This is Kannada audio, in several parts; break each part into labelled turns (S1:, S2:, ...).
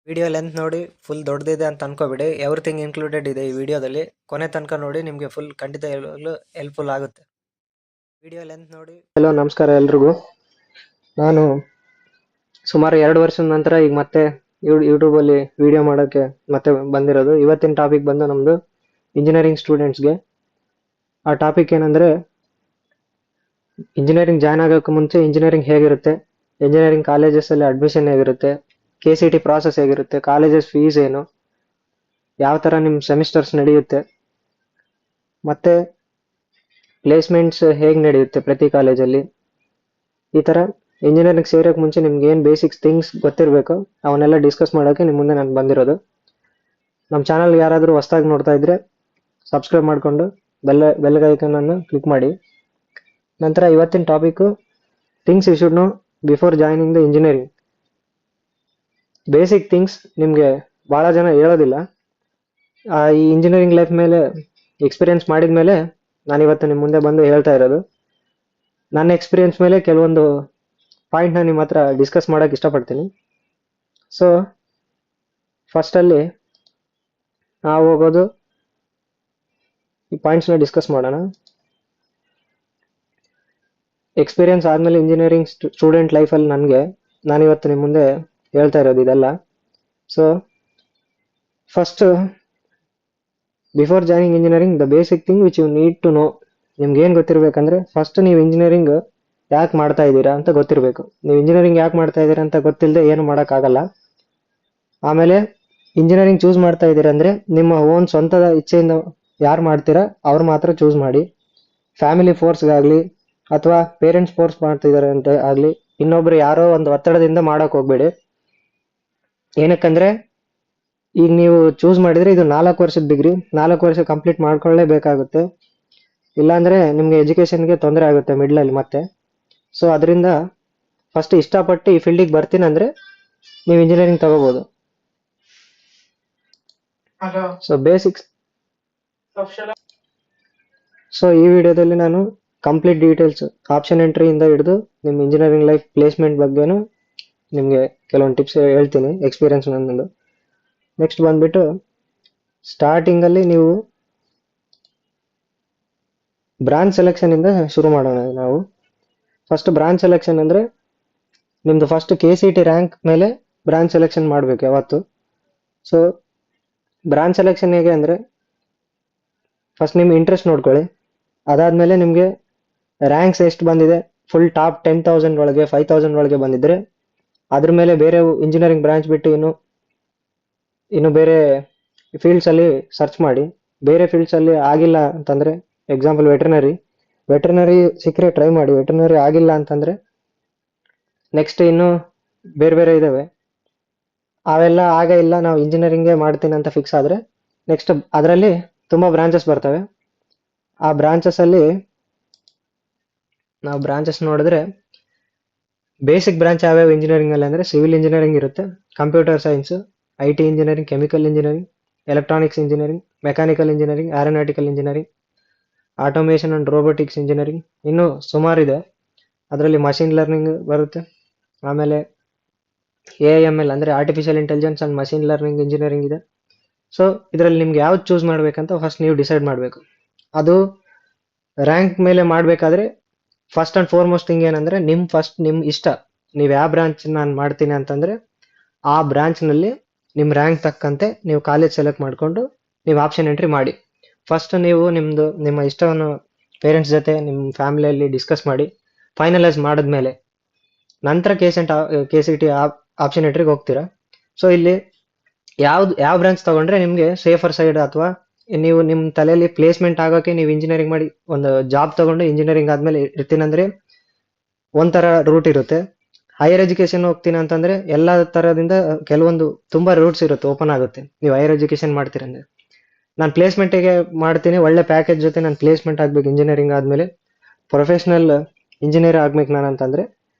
S1: ವಿಡಿಯೋ ಲೆಂತ್ ನೋಡಿ ಫುಲ್ ದೊಡ್ಡದಿದೆ ಅಂತ ಅನ್ಕೋಬೇಡಿ. ಎವ್ರಿಥಿಂಗ್ ಇನ್ಕ್ಲೂಡೆಡ್ ಇದೆ ಈ ವಿಡಿಯೋದಲ್ಲಿ. ಕೊನೆ ತನಕ ನೋಡಿ, ನಿಮಗೆ ಫುಲ್ ಖಂಡಿತ ಹೆಲ್ಪ್ಫುಲ್ ಆಗುತ್ತೆ. ವಿಡಿಯೋ ಲೆಂತ್ ನೋಡಿ.
S2: ಹಲೋ, ನಮಸ್ಕಾರ ಎಲ್ರಿಗೂ. ನಾನು ಸುಮಾರು 2 ವರ್ಷದ ನಂತರ ಈಗ ಮತ್ತೆ ಯೂಟ್ಯೂಬಲ್ಲಿ ವಿಡಿಯೋ ಮಾಡೋಕ್ಕೆ ಮತ್ತೆ ಬಂದಿರೋದು. ಇವತ್ತಿನ ಟಾಪಿಕ್ ಬಂದು ನಮ್ಮದು ಇಂಜಿನಿಯರಿಂಗ್ ಸ್ಟೂಡೆಂಟ್ಸ್ಗೆ. ಆ ಟಾಪಿಕ್ ಏನಂದರೆ, ಇಂಜಿನಿಯರಿಂಗ್ ಜಾಯ್ನ್ ಆಗೋಕ್ಕೆ ಮುಂಚೆ ಇಂಜಿನಿಯರಿಂಗ್ ಹೇಗಿರುತ್ತೆ, ಇಂಜಿನಿಯರಿಂಗ್ ಕಾಲೇಜಸಲ್ಲಿ ಅಡ್ಮಿಷನ್ ಹೇಗಿರುತ್ತೆ, KCT ಪ್ರಾಸೆಸ್ ಹೇಗಿರುತ್ತೆ, ಕಾಲೇಜಸ್ ಫೀಸ್ ಏನು, ಯಾವ ಥರ ನಿಮ್ಮ ಸೆಮಿಸ್ಟರ್ಸ್ ನಡೆಯುತ್ತೆ, ಮತ್ತು ಪ್ಲೇಸ್ಮೆಂಟ್ಸ್ ಹೇಗೆ ನಡೆಯುತ್ತೆ ಪ್ರತಿ ಕಾಲೇಜಲ್ಲಿ. ಈ ಥರ ಇಂಜಿನಿಯರಿಂಗ್ ಸೇರೋಕ್ಕೆ ಮುಂಚೆ ನಿಮ್ಗೆ ಏನು ಬೇಸಿಕ್ಸ್ ಥಿಂಗ್ಸ್ ಗೊತ್ತಿರಬೇಕು, ಅವನ್ನೆಲ್ಲ ಡಿಸ್ಕಸ್ ಮಾಡೋಕ್ಕೆ ನಿಮ್ಮ ಮುಂದೆ ನಾನು ಬಂದಿರೋದು. ನಮ್ಮ ಚಾನಲ್ಗೆ ಯಾರಾದರೂ ಹೊಸ್ದಾಗಿ ನೋಡ್ತಾ ಇದ್ದರೆ ಸಬ್ಸ್ಕ್ರೈಬ್ ಮಾಡಿಕೊಂಡು ಬೆಲ್ ಐಕನನ್ನು ಕ್ಲಿಕ್ ಮಾಡಿ. ನಂತರ ಇವತ್ತಿನ topic things you should know before joining the engineering. Basic things ನಿಮಗೆ ಭಾಳ ಜನ ಹೇಳೋದಿಲ್ಲ. ಈ ಇಂಜಿನಿಯರಿಂಗ್ ಲೈಫ್ ಮೇಲೆ ಎಕ್ಸ್ಪೀರಿಯೆನ್ಸ್ ಮಾಡಿದ ಮೇಲೆ ನಾನಿವತ್ತು ನಿಮ್ಮ ಮುಂದೆ ಬಂದು ಹೇಳ್ತಾ ಇರೋದು. ನನ್ನ ಎಕ್ಸ್ಪೀರಿಯೆನ್ಸ್ ಮೇಲೆ ಕೆಲವೊಂದು ಪಾಯಿಂಟ್ನ ನಿಮ್ಮ ಹತ್ರ ಡಿಸ್ಕಸ್ ಮಾಡೋಕ್ಕೆ ಇಷ್ಟಪಡ್ತೀನಿ. ಸೊ ಫಸ್ಟಲ್ಲಿ ನಾವು ಹೋಗೋದು ಈ ಪಾಯಿಂಟ್ಸ್ನ ಡಿಸ್ಕಸ್ ಮಾಡೋಣ. ಎಕ್ಸ್ಪೀರಿಯೆನ್ಸ್ ಆದಮೇಲೆ ಇಂಜಿನಿಯರಿಂಗ್ ಸ್ಟೂಡೆಂಟ್ ಲೈಫಲ್ಲಿ ನಾನಿವತ್ತು ನಿಮ್ಮ ಮುಂದೆ ಹೇಳ್ತಾ ಇರೋದು ಇದೆಲ್ಲ. So first, before joining engineering the basic thing which you need to know. ನಿಮ್ಗೆ ಏನು ಗೊತ್ತಿರಬೇಕಂದ್ರೆ, ಫಸ್ಟ್ ನೀವು ಇಂಜಿನಿಯರಿಂಗ್ ಯಾಕೆ ಮಾಡ್ತಾ ಇದ್ದೀರಾ ಅಂತ ಗೊತ್ತಿರಬೇಕು. ನೀವು ಇಂಜಿನಿಯರಿಂಗ್ ಯಾಕೆ ಮಾಡ್ತಾ ಇದ್ದೀರಾ ಅಂತ ಗೊತ್ತಿಲ್ಲದೆ ಏನು ಮಾಡೋಕ್ಕಾಗಲ್ಲ. ಆಮೇಲೆ ಇಂಜಿನಿಯರಿಂಗ್ ಚೂಸ್ ಮಾಡ್ತಾ ಇದ್ದೀರಾ ಅಂದರೆ ನಿಮ್ಮ ಓನ್ ಸ್ವಂತದ ಇಚ್ಛೆಯಿಂದ ಯಾರು ಮಾಡ್ತೀರಾ ಅವ್ರು ಮಾತ್ರ ಚೂಸ್ ಮಾಡಿ. ಫ್ಯಾಮಿಲಿ ಫೋರ್ಸ್ಗಾಗಲಿ ಅಥವಾ ಪೇರೆಂಟ್ಸ್ ಫೋರ್ಸ್ ಮಾಡ್ತಿದ್ದಾರೆ ಅಂತ ಆಗಲಿ, ಇನ್ನೊಬ್ರು ಯಾರೋ ಒಂದು ಒತ್ತಡದಿಂದ ಮಾಡೋಕೆ ಹೋಗ್ಬೇಡಿ. ಏನಕ್ಕಂದರೆ, ಈಗ ನೀವು ಚೂಸ್ ಮಾಡಿದರೆ ಇದು 4 ವರ್ಷದ ಡಿಗ್ರಿ, 4 ವರ್ಷ ಕಂಪ್ಲೀಟ್ ಮಾಡ್ಕೊಳ್ಳೇಬೇಕಾಗುತ್ತೆ. ಇಲ್ಲಾಂದರೆ ನಿಮಗೆ ಎಜುಕೇಷನ್ಗೆ ತೊಂದರೆ ಆಗುತ್ತೆ ಮಿಡ್ಲಲ್ಲಿ ಮತ್ತೆ. ಸೊ ಅದರಿಂದ ಫಸ್ಟ್ ಇಷ್ಟಪಟ್ಟು ಈ ಫೀಲ್ಡಿಗೆ ಬರ್ತೀನಿ ಅಂದರೆ ನೀವು ಇಂಜಿನಿಯರಿಂಗ್ ತಗೋಬೋದು. So basics. ಸೊ ಈ ವಿಡಿಯೋದಲ್ಲಿ ನಾನು ಕಂಪ್ಲೀಟ್ ಡೀಟೇಲ್ಸ್, ಆಪ್ಷನ್ ಎಂಟ್ರಿಯಿಂದ ಹಿಡಿದು ನಿಮ್ಮ ಇಂಜಿನಿಯರಿಂಗ್ ಲೈಫ್ ಪ್ಲೇಸ್ಮೆಂಟ್ ಬಗ್ಗೆನೂ ನಿಮಗೆ ಕೆಲವೊಂದು ಟಿಪ್ಸ್ ಹೇಳ್ತೀನಿ, ಎಕ್ಸ್ಪೀರಿಯೆನ್ಸ್ ನನ್ನದು. ನೆಕ್ಸ್ಟ್ ಬಂದುಬಿಟ್ಟು ಸ್ಟಾರ್ಟಿಂಗಲ್ಲಿ ನೀವು ಬ್ರಾಂಚ್ ಸೆಲೆಕ್ಷನಿಂದ ಶುರು ಮಾಡೋಣ ನಾವು. ಫಸ್ಟ್ ಬ್ರಾಂಚ್ ಸೆಲೆಕ್ಷನ್ ಅಂದರೆ ನಿಮ್ಮದು ಫಸ್ಟ್ KCT ರ್ಯಾಂಕ್ ಮೇಲೆ ಬ್ರಾಂಚ್ ಸೆಲೆಕ್ಷನ್ ಮಾಡಬೇಕು ಯಾವತ್ತು. ಸೊ ಬ್ರಾಂಚ್ ಸೆಲೆಕ್ಷನ್ ಹೇಗೆ ಅಂದರೆ, ಫಸ್ಟ್ ನಿಮ್ಮ ಇಂಟ್ರೆಸ್ಟ್ ನೋಡ್ಕೊಳ್ಳಿ. ಅದಾದಮೇಲೆ ನಿಮಗೆ ರ್ಯಾಂಕ್ಸ್ ಎಷ್ಟು ಬಂದಿದೆ, ಫುಲ್ ಟಾಪ್ 10,000 ಒಳಗೆ 5,000 ಒಳಗೆ ಬಂದಿದ್ದರೆ ಅದ್ರ ಮೇಲೆ ಬೇರೆ ಇಂಜಿನಿಯರಿಂಗ್ ಬ್ರಾಂಚ್ ಬಿಟ್ಟು ಇನ್ನು ಬೇರೆ ಫೀಲ್ಡ್ಸಲ್ಲಿ ಸರ್ಚ್ ಮಾಡಿ. ಬೇರೆ ಫೀಲ್ಡ್ಸಲ್ಲಿ ಆಗಿಲ್ಲ ಅಂತಂದರೆ, ಎಕ್ಸಾಂಪಲ್ ವೆಟರ್ನರಿ ಸಿಕ್ಕರೆ ಟ್ರೈ ಮಾಡಿ. ವೆಟರ್ನರಿ ಆಗಿಲ್ಲ ಅಂತಂದರೆ ನೆಕ್ಸ್ಟ್ ಇನ್ನೂ ಬೇರೆ ಬೇರೆ ಇದ್ದಾವೆ. ಅವೆಲ್ಲ ಇಲ್ಲ, ನಾವು ಇಂಜಿನಿಯರಿಂಗೇ ಮಾಡ್ತೀನಿ ಅಂತ ಫಿಕ್ಸ್ ಆದರೆ ನೆಕ್ಸ್ಟ್ ಅದರಲ್ಲಿ ತುಂಬ ಬ್ರಾಂಚಸ್ ಬರ್ತವೆ. ಆ ಬ್ರಾಂಚಸಲ್ಲಿ ನಾವು ಬ್ರಾಂಚಸ್ ನೋಡಿದ್ರೆ, ಬೇಸಿಕ್ ಬ್ರಾಂಚ್ ಯಾವ್ಯಾವ ಇಂಜಿನಿಯರಿಂಗಲ್ಲಿ ಅಂದರೆ ಸಿವಿಲ್ ಇಂಜಿನಿಯರಿಂಗ್ ಇರುತ್ತೆ, computer science, IT engineering, chemical engineering, electronics engineering, mechanical engineering, aeronautical engineering, automation and robotics engineering, ಇನ್ನೂ ಸುಮಾರಿದೆ. ಅದರಲ್ಲಿ ಮಷಿನ್ ಲರ್ನಿಂಗ್ ಬರುತ್ತೆ. ಆಮೇಲೆ AIML ಅಂದರೆ artificial intelligence and machine learning engineering ಇದೆ. ಸೊ ಇದರಲ್ಲಿ ನಿಮ್ಗೆ ಯಾವ್ದು ಚೂಸ್ ಮಾಡಬೇಕಂತ ಫಸ್ಟ್ ನೀವು ಡಿಸೈಡ್ ಮಾಡಬೇಕು. ಅದು ರ್ಯಾಂಕ್ ಮೇಲೆ ಮಾಡಬೇಕಾದ್ರೆ ಫಸ್ಟ್ ಆ್ಯಂಡ್ ಫಾರ್ಮೋಸ್ಟ್ ಥಿಂಗ್ ಏನಂದರೆ, ನಿಮ್ಮ ಇಷ್ಟ. ನೀವು ಯಾವ ಬ್ರಾಂಚ್ ನಾನು ಮಾಡ್ತೀನಿ ಅಂತಂದರೆ ಆ ಬ್ರಾಂಚ್ನಲ್ಲಿ ನಿಮ್ಮ ರ್ಯಾಂಕ್ ತಕ್ಕಂತೆ ನೀವು ಕಾಲೇಜ್ ಸೆಲೆಕ್ಟ್ ಮಾಡಿಕೊಂಡು ನೀವು ಆಪ್ಷನ್ ಎಂಟ್ರಿ ಮಾಡಿ. ಫಸ್ಟ್ ನೀವು ನಿಮ್ಮ ಇಷ್ಟವನ್ನು ಪೇರೆಂಟ್ಸ್ ಜೊತೆ ನಿಮ್ಮ ಫ್ಯಾಮಿಲಿಯಲ್ಲಿ ಡಿಸ್ಕಸ್ ಮಾಡಿ ಫೈನಲೈಸ್ ಮಾಡಿದ್ಮೇಲೆ ನಂತರ KCT ಆಪ್ಷನ್ ಎಂಟ್ರಿಗೆ ಹೋಗ್ತೀರಾ. ಸೊ ಇಲ್ಲಿ ಯಾವ ಬ್ರಾಂಚ್ ತೊಗೊಂಡ್ರೆ ನಿಮಗೆ ಸೇಫರ್ ಸೈಡ್, ಅಥವಾ ನೀವು ನಿಮ್ಮ ತಲೆಯಲ್ಲಿ ಪ್ಲೇಸ್ಮೆಂಟ್ ಆಗೋಕ್ಕೆ ನೀವು ಇಂಜಿನಿಯರಿಂಗ್ ಮಾಡಿ ಒಂದು ಜಾಬ್ ತೊಗೊಂಡು ಇಂಜಿನಿಯರಿಂಗ್ ಆದಮೇಲೆ ಇರ್ತೀನಂದರೆ ಒಂಥರ ರೂಟ್ ಇರುತ್ತೆ. ಹೈಯರ್ ಎಜುಕೇಷನ್ ಹೋಗ್ತೀನಿ ಅಂತಂದರೆ ಎಲ್ಲ ಥರದಿಂದ ಕೆಲವೊಂದು ತುಂಬ ರೂಟ್ಸ್ ಇರುತ್ತೆ, ಓಪನ್ ಆಗುತ್ತೆ. ನೀವು ಹೈಯರ್ ಎಜುಕೇಷನ್ ಮಾಡ್ತೀರಂದರೆ, ನಾನು ಪ್ಲೇಸ್ಮೆಂಟಿಗೆ ಮಾಡ್ತೀನಿ, ಒಳ್ಳೆ ಪ್ಯಾಕೇಜ್ ಜೊತೆ ನಾನು ಪ್ಲೇಸ್ಮೆಂಟ್ ಆಗಬೇಕು ಇಂಜಿನಿಯರಿಂಗ್ ಆದಮೇಲೆ, ಪ್ರೊಫೆಷ್ನಲ್ ಇಂಜಿನಿಯರ್ ಆಗ್ಬೇಕು ನಾನು ಅಂತಂದರೆ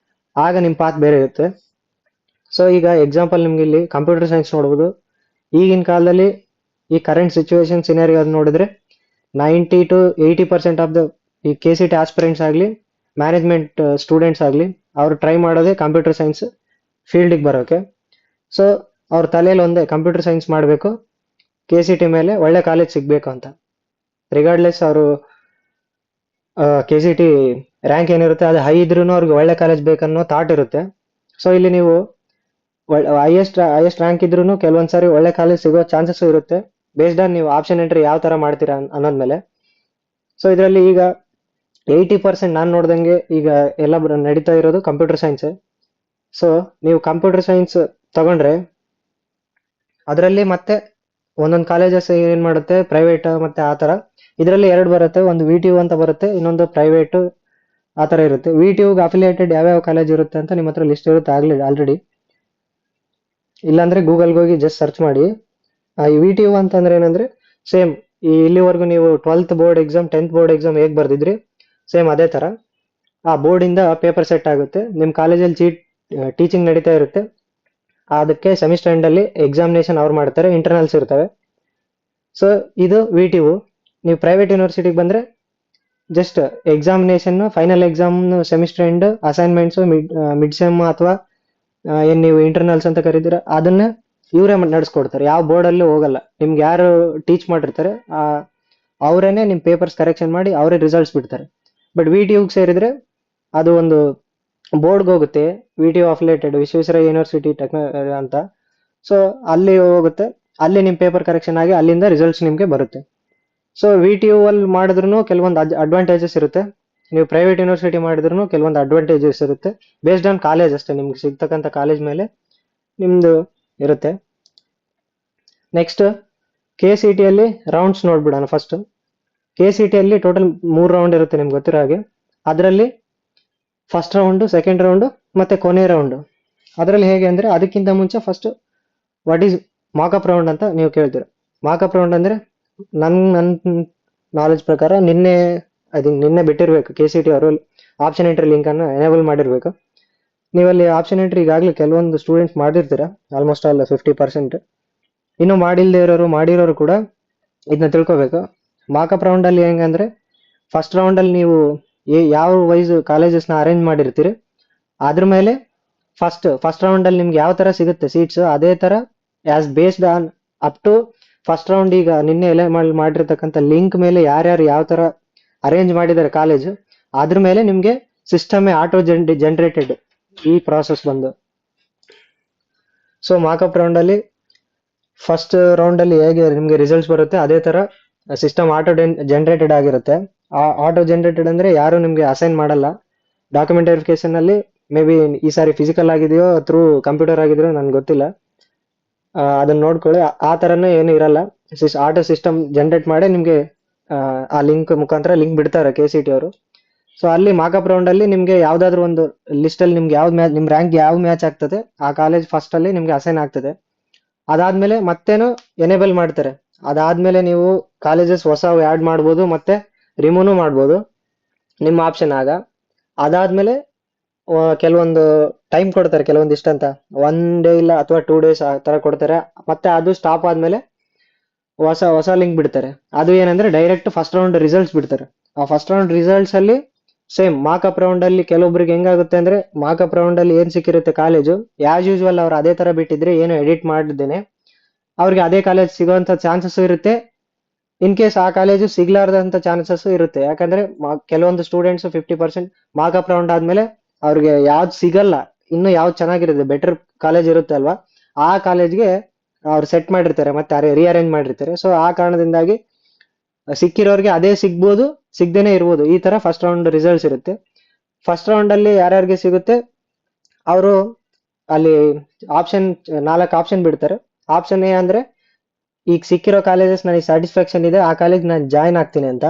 S2: ಆಗ ನಿಮ್ಮ ಪಾತ್ ಬೇರೆ ಇರುತ್ತೆ. ಸೊ ಈಗ ಎಕ್ಸಾಂಪಲ್ ನಿಮ್ಗೆ ಇಲ್ಲಿ ಕಂಪ್ಯೂಟರ್ ಸೈನ್ಸ್ ನೋಡ್ಬೋದು. ಈಗಿನ ಕಾಲದಲ್ಲಿ ಈ ಕರೆಂಟ್ ಸಿಚುವೇಶನ್ ಸಿನಾರಿಯೋ ಅದು ನೋಡಿದ್ರೆ 90 to 80% ಆಫ್ ದ ಈ KCT ಆಸ್ಪಿರೆಂಟ್ಸ್ ಆಗಲಿ, ಮ್ಯಾನೇಜ್ಮೆಂಟ್ ಸ್ಟೂಡೆಂಟ್ಸ್ ಆಗಲಿ, ಅವರು ಟ್ರೈ ಮಾಡೋದೇ ಕಂಪ್ಯೂಟರ್ ಸೈನ್ಸ್ ಫೀಲ್ಡಿಗೆ ಬರೋಕ್ಕೆ. ಸೊ ಅವ್ರ ತಲೆಯಲ್ಲಿ ಒಂದೇ ಕಂಪ್ಯೂಟರ್ ಸೈನ್ಸ್ ಮಾಡಬೇಕು, KCT ಮೇಲೆ ಒಳ್ಳೆ ಕಾಲೇಜ್ ಸಿಗಬೇಕು ಅಂತ. ರಿಗಾರ್ಡ್ಲೆಸ್ ಅವರು KCT ರ್ಯಾಂಕ್ ಏನಿರುತ್ತೆ ಅದು ಹೈ ಇದ್ರೂ ಅವ್ರಿಗೆ ಒಳ್ಳೆ ಕಾಲೇಜ್ ಬೇಕನ್ನೋ ಥಾಟ್ ಇರುತ್ತೆ. ಸೊ ಇಲ್ಲಿ ನೀವು ಹೈಯೆಸ್ಟ್ ರ್ಯಾಂಕ್ ಇದ್ರೂ ಕೆಲವೊಂದ್ಸರಿ ಒಳ್ಳೆ ಕಾಲೇಜ್ ಸಿಗೋ ಚಾನ್ಸಸ್ ಇರುತ್ತೆ, ಬೇಸ್ಡ್ ಆನ್ ನೀವು ಆಪ್ಷನ್ ಎಂಟ್ರಿ ಯಾವ ತರ ಮಾಡ್ತೀರಾ ಅನ್ನೋದ್ಮೇಲೆ. ಸೊ ಇದರಲ್ಲಿ ಈಗ 80% ನಾನು ನೋಡ್ದಂಗೆ ಈಗ ಎಲ್ಲ ನಡೀತಾ ಇರೋದು ಕಂಪ್ಯೂಟರ್ ಸೈನ್ಸ್. ಸೊ ನೀವು ಕಂಪ್ಯೂಟರ್ ಸೈನ್ಸ್ ತಗೊಂಡ್ರೆ ಅದರಲ್ಲಿ ಮತ್ತೆ ಒಂದೊಂದು ಕಾಲೇಜಸ್ ಏನ್ ಮಾಡುತ್ತೆ ಪ್ರೈವೇಟ್ ಮತ್ತೆ ಆ ತರ. ಇದರಲ್ಲಿ ಎರಡು ಬರುತ್ತೆ, ಒಂದು VTU ಅಂತ ಬರುತ್ತೆ, ಇನ್ನೊಂದು ಪ್ರೈವೇಟ್ ಆ ತರ ಇರುತ್ತೆ. VTUಗೆ ಅಫಿಲಿಯೇಟೆಡ್ ಯಾವ್ಯಾವ ಕಾಲೇಜ್ ಇರುತ್ತೆ ಅಂತ ನಿಮ್ಮ ಹತ್ರ ಲಿಸ್ಟ್ ಇರುತ್ತೆ ಆಲ್ರೆಡಿ, ಇಲ್ಲಾಂದ್ರೆ ಗೂಗಲ್ಗೆ ಹೋಗಿ ಜಸ್ಟ್ ಸರ್ಚ್ ಮಾಡಿ. ಈ VTU ಅಂತಂದ್ರೆ ಏನಂದ್ರೆ ಸೇಮ್ ಇಲ್ಲಿವರೆಗೂ ನೀವು 12th board exam 10th board exam ಹೇಗೆ ಬರ್ದಿದ್ರಿ ಸೇಮ್ ಅದೇ ತರ ಆ ಬೋರ್ಡ್ ಇಂದ ಪೇಪರ್ ಸೆಟ್ ಆಗುತ್ತೆ. ನಿಮ್ಮ ಕಾಲೇಜಲ್ಲಿ ಟೀಚಿಂಗ್ ನಡೀತಾ ಇರುತ್ತೆ, ಅದಕ್ಕೆ ಸೆಮಿಸ್ಟರ್ ಎಂಡ್ ಅಲ್ಲಿ ಎಕ್ಸಾಮಿನೇಷನ್ ಅವ್ರು ಮಾಡ್ತಾರೆ, ಇಂಟರ್ನಲ್ಸ್ ಇರ್ತವೆ. ಸೊ ಇದು VTU. ನೀವು ಪ್ರೈವೇಟ್ ಯೂನಿವರ್ಸಿಟಿಗೆ ಬಂದ್ರೆ just examination, final exam, semester end, assignments, mid sem ಅಥವಾ ಏನ್ ನೀವು ಇಂಟರ್ನಲ್ಸ್ ಅಂತ ಕರೀತೀರ ಅದನ್ನ ಇವರೇ ನಡೆಸ್ಕೊಡ್ತಾರೆ. ಯಾವ ಬೋರ್ಡಲ್ಲೂ ಹೋಗಲ್ಲ, ನಿಮ್ಗೆ ಯಾರು ಟೀಚ್ ಮಾಡಿರ್ತಾರೆ ಅವರೇನೆ ನಿಮ್ ಪೇಪರ್ಸ್ ಕರೆಕ್ಷನ್ ಮಾಡಿ ಅವರೇ ರಿಸಲ್ಟ್ಸ್ ಬಿಡ್ತಾರೆ. ಬಟ್ VTUಗೆ ಸೇರಿದ್ರೆ ಅದು ಒಂದು ಬೋರ್ಡ್ಗೆ ಹೋಗುತ್ತೆ, VTU ಅಫಿಲಿಯೇಟೆಡ್ ವಿಶ್ವೇಶ್ವರಯ್ಯ ಯೂನಿವರ್ಸಿಟಿ ಅಂತ. ಸೊ ಅಲ್ಲಿ ಹೋಗುತ್ತೆ, ಅಲ್ಲಿ ನಿಮ್ ಪೇಪರ್ ಕರೆಕ್ಷನ್ ಆಗಿ ಅಲ್ಲಿಂದ ರಿಸಲ್ಟ್ಸ್ ನಿಮ್ಗೆ ಬರುತ್ತೆ. ಸೊ VTU ಅಲ್ಲಿ ಮಾಡಿದ್ರು ಕೆಲವೊಂದು ಅಡ್ವಾಂಟೇಜಸ್ ಇರುತ್ತೆ, ನೀವು ಪ್ರೈವೇಟ್ ಯೂನಿವರ್ಸಿಟಿ ಮಾಡಿದ್ರು ಕೆಲವೊಂದು ಅಡ್ವಾಂಟೇಜಸ್ ಇರುತ್ತೆ. ಬೇಸ್ಡ್ ಆನ್ ಕಾಲೇಜ್ ಅಷ್ಟೇ, ನಿಮ್ಗೆ ಸಿಗ್ತಕ್ಕಂಥ ಕಾಲೇಜ್ ಮೇಲೆ ನಿಮ್ದು ಇರುತ್ತೆ. ನೆಕ್ಸ್ಟ್ KCT ಅಲ್ಲಿ ರೌಂಡ್ಸ್ ನೋಡ್ಬಿಡೋಣ. ಫಸ್ಟ್ KCT ಅಲ್ಲಿ ಟೋಟಲ್ 3 ರೌಂಡ್ ಇರುತ್ತೆ ನಿಮ್ಗೆ ಗೊತ್ತಿರೋ ಹಾಗೆ. ಅದರಲ್ಲಿ ಫಸ್ಟ್ ರೌಂಡ್, ಸೆಕೆಂಡ್ ರೌಂಡ್ ಮತ್ತೆ ಕೊನೆ ರೌಂಡ್. ಅದರಲ್ಲಿ ಹೇಗೆ ಅಂದ್ರೆ ಅದಕ್ಕಿಂತ ಮುಂಚೆ first what is mock-up round ಅಂತ ನೀವು ಕೇಳ್ತೀರ. ಮಾಕಪ್ ರೌಂಡ್ ಅಂದ್ರೆ ನನ್ನ ನಾಲೆಜ್ ಪ್ರಕಾರ ನಿನ್ನೆ ಬಿಟ್ಟಿರ್ಬೇಕು KCT ಅವರು ಆಪ್ಷನ್ ಎಂಟ್ರಿ ಲಿಂಕ್ ಅನ್ನು ಎನೇಬಲ್ ಮಾಡಿರ್ಬೇಕು. ನೀವಲ್ಲಿ ಆಪ್ಷನ್ ಎಂಟ್ರಿ ಈಗಾಗಲೇ ಕೆಲವೊಂದು ಸ್ಟೂಡೆಂಟ್ಸ್ ಮಾಡಿರ್ತೀರ, ಆಲ್ಮೋಸ್ಟ್ ಆಲ್ 50%. ಇನ್ನು ಮಾಡಿರೋರು ಕೂಡ ಇದನ್ನ ತಿಳ್ಕೊಬೇಕು. ಮಾಕಪ್ ರೌಂಡ್ ಅಲ್ಲಿ ಹೆಂಗಂದ್ರೆ ಫಸ್ಟ್ ರೌಂಡ್ ಅಲ್ಲಿ ನೀವು ಯಾವ ವೈಸ್ ಕಾಲೇಜಸ್ನ ಅರೇಂಜ್ ಮಾಡಿರ್ತೀರಿ ಅದ್ರ ಮೇಲೆ ಫಸ್ಟ್ ರೌಂಡ್ ಅಲ್ಲಿ ನಿಮ್ಗೆ ಯಾವ ತರ ಸಿಗುತ್ತೆ ಸೀಟ್ಸ್, ಅದೇ ತರ as based on up to first round. ಈಗ ನಿನ್ನೆ ಮಾಡಿರ್ತಕ್ಕಂಥ ಲಿಂಕ್ ಮೇಲೆ ಯಾರ್ಯಾರು ಯಾವ ತರ ಅರೇಂಜ್ ಮಾಡಿದ್ದಾರೆ ಕಾಲೇಜ್, ಅದ್ರ ಮೇಲೆ ನಿಮ್ಗೆ ಸಿಸ್ಟಮ್ ಆಟೋ ಜನರೇಟೆಡ್ ಈ ಪ್ರಾಸೆಸ್ ಬಂದು. ಸೊ ಮಾಕಪ್ ರೌಂಡ್ ಅಲ್ಲಿ ಫಸ್ಟ್ ರೌಂಡ್ ಅಲ್ಲಿ ಹೇಗೆ ನಿಮ್ಗೆ ರಿಸಲ್ಟ್ಸ್ ಬರುತ್ತೆ ಅದೇ ತರ ಸಿಸ್ಟಮ್ ಆಟೋ ಜನರೇಟೆಡ್ ಆಗಿರುತ್ತೆ. ಆಟೋ ಜನರೇಟೆಡ್ ಅಂದ್ರೆ ಯಾರು ನಿಮ್ಗೆ ಅಸೈನ್ ಮಾಡಲ್ಲ. ಡಾಕ್ಯುಮೆಂಟ್ ವೆರಿಫಿಕೇಶನ್ ಅಲ್ಲಿ ಮೇ ಬಿ ಈ ಸಾರಿ ಫಿಸಿಕಲ್ ಆಗಿದೆಯೋ ಥ್ರೂ ಕಂಪ್ಯೂಟರ್ ಆಗಿದೆಯೋ ನನ್ಗೆ ಗೊತ್ತಿಲ್ಲ, ಅದನ್ನ ನೋಡ್ಕೊಳ್ಳಿ. ಆ ತರನೇ ಏನು ಇರಲ್ಲ, ಆಟೋ ಸಿಸ್ಟಮ್ ಜನರೇಟ್ ಮಾಡಿ ನಿಮ್ಗೆ ಆ ಲಿಂಕ್ ಮುಖಾಂತರ ಲಿಂಕ್ ಬಿಡ್ತಾರೆ KCT ಅವರು. ಸೊ ಅಲ್ಲಿ ಮಾಕಪ್ ರೌಂಡ್ ಅಲ್ಲಿ ನಿಮ್ಗೆ ಯಾವ್ದಾದ್ರು ಒಂದು ಲಿಸ್ಟ್ ಅಲ್ಲಿ ನಿಮ್ಗೆ ನಿಮ್ ರ್ಯಾಂಕ್ ಯಾವ ಮ್ಯಾಚ್ ಆಗ್ತದೆ ಆ ಕಾಲೇಜ್ ಫಸ್ಟ್ ಅಲ್ಲಿ ನಿಮ್ಗೆ ಅಸೈನ್ ಆಗ್ತದೆ. ಅದಾದ್ಮೇಲೆ ಮತ್ತೇನು ಎನೇಬಲ್ ಮಾಡ್ತಾರೆ. ಅದಾದ್ಮೇಲೆ ನೀವು ಕಾಲೇಜಸ್ ಹೊಸ ಆಡ್ ಮಾಡ್ಬೋದು ಮತ್ತೆ ರಿಮೂವ್ ಮಾಡ್ಬೋದು, ನಿಮ್ಮ ಆಪ್ಷನ್ ಆಗ. ಅದಾದ್ಮೇಲೆ ಕೆಲವೊಂದು ಟೈಮ್ ಕೊಡ್ತಾರೆ, ಕೆಲವೊಂದಿಷ್ಟು ಅಂತ 1 ಡೇ ಇಲ್ಲ ಅಥವಾ 2 ಡೇಸ್ ಆ ತರ ಕೊಡ್ತಾರೆ. ಮತ್ತೆ ಅದು ಸ್ಟಾಪ್ ಆದ್ಮೇಲೆ ಹೊಸ ಲಿಂಕ್ ಬಿಡ್ತಾರೆ. ಅದು ಏನಂದ್ರೆ ಡೈರೆಕ್ಟ್ ಫಸ್ಟ್ ರೌಂಡ್ ರಿಸಲ್ಟ್ಸ್ ಬಿಡ್ತಾರೆ. ಆ ಫಸ್ಟ್ ರೌಂಡ್ ರಿಸಲ್ಟ್ಸ್ ಅಲ್ಲಿ ಸೇಮ್ ಮಾಕಪ್ ರೌಂಡ್ ಅಲ್ಲಿ ಕೆಲವೊಬ್ರಿಗೆ ಹೆಂಗಾಗುತ್ತೆ ಅಂದ್ರೆ ಮಾಕಪ್ ರೌಂಡ್ ಅಲ್ಲಿ ಏನ್ ಸಿಕ್ಕಿರುತ್ತೆ ಕಾಲೇಜು ಆಸ್ ಯೂಶುವಲ್ ಅವ್ರು ಅದೇ ತರ ಬಿಟ್ಟಿದ್ರೆ ಏನು ಎಡಿಟ್ ಮಾಡಿದ್ದೇನೆ ಅವ್ರಿಗೆ ಅದೇ ಕಾಲೇಜ್ ಸಿಗೋಂತ ಚಾನ್ಸಸ್ ಇರುತ್ತೆ. ಇನ್ ಕೇಸ್ ಆ ಕಾಲೇಜು ಸಿಗ್ಲಾರ್ದಂತ ಚಾನ್ಸಸ್ ಇರುತ್ತೆ, ಯಾಕಂದ್ರೆ ಕೆಲವೊಂದು ಸ್ಟೂಡೆಂಟ್ಸ್ 50% ಮಾರ್ಕಪ್ ರೌಂಡ್ ಆದ್ಮೇಲೆ ಅವ್ರಿಗೆ ಯಾವ್ದು ಸಿಗಲ್ಲ, ಇನ್ನು ಯಾವ್ದು ಚೆನ್ನಾಗಿರುತ್ತೆ ಬೆಟರ್ ಕಾಲೇಜ್ ಇರುತ್ತೆ ಅಲ್ವಾ, ಆ ಕಾಲೇಜ್ಗೆ ಅವ್ರು ಸೆಟ್ ಮಾಡಿರ್ತಾರೆ ಮತ್ತೆ ರಿಅರೇಂಜ್ ಮಾಡಿರ್ತಾರೆ. ಸೊ ಆ ಕಾರಣದಿಂದಾಗಿ ಸಿಕ್ಕಿರೋರಿಗೆ ಅದೇ ಸಿಗ್ಬೋದು, ಸಿಗ್ದೇನೆ ಇರ್ಬೋದು. ಈ ತರ ಫಸ್ಟ್ ರೌಂಡ್ ರಿಸಲ್ಟ್ಸ್ ಇರುತ್ತೆ. ಫಸ್ಟ್ ರೌಂಡ್ ಅಲ್ಲಿ ಯಾರ್ಯಾರಿಗೆ ಸಿಗುತ್ತೆ ಅವರು ಅಲ್ಲಿ 4 ಆಪ್ಷನ್ ಬಿಡ್ತಾರೆ. ಆಪ್ಷನ್ ಎ ಅಂದ್ರೆ ಈಗ ಸಿಕ್ಕಿರೋ ಕಾಲೇಜಸ್ ನನಗೆ ಸ್ಯಾಟಿಸ್ಫ್ಯಾಕ್ಷನ್ ಇದೆ, ಆ ಕಾಲೇಜ್ ನಾನು ಜಾಯ್ನ್ ಆಗ್ತೀನಿ ಅಂತ.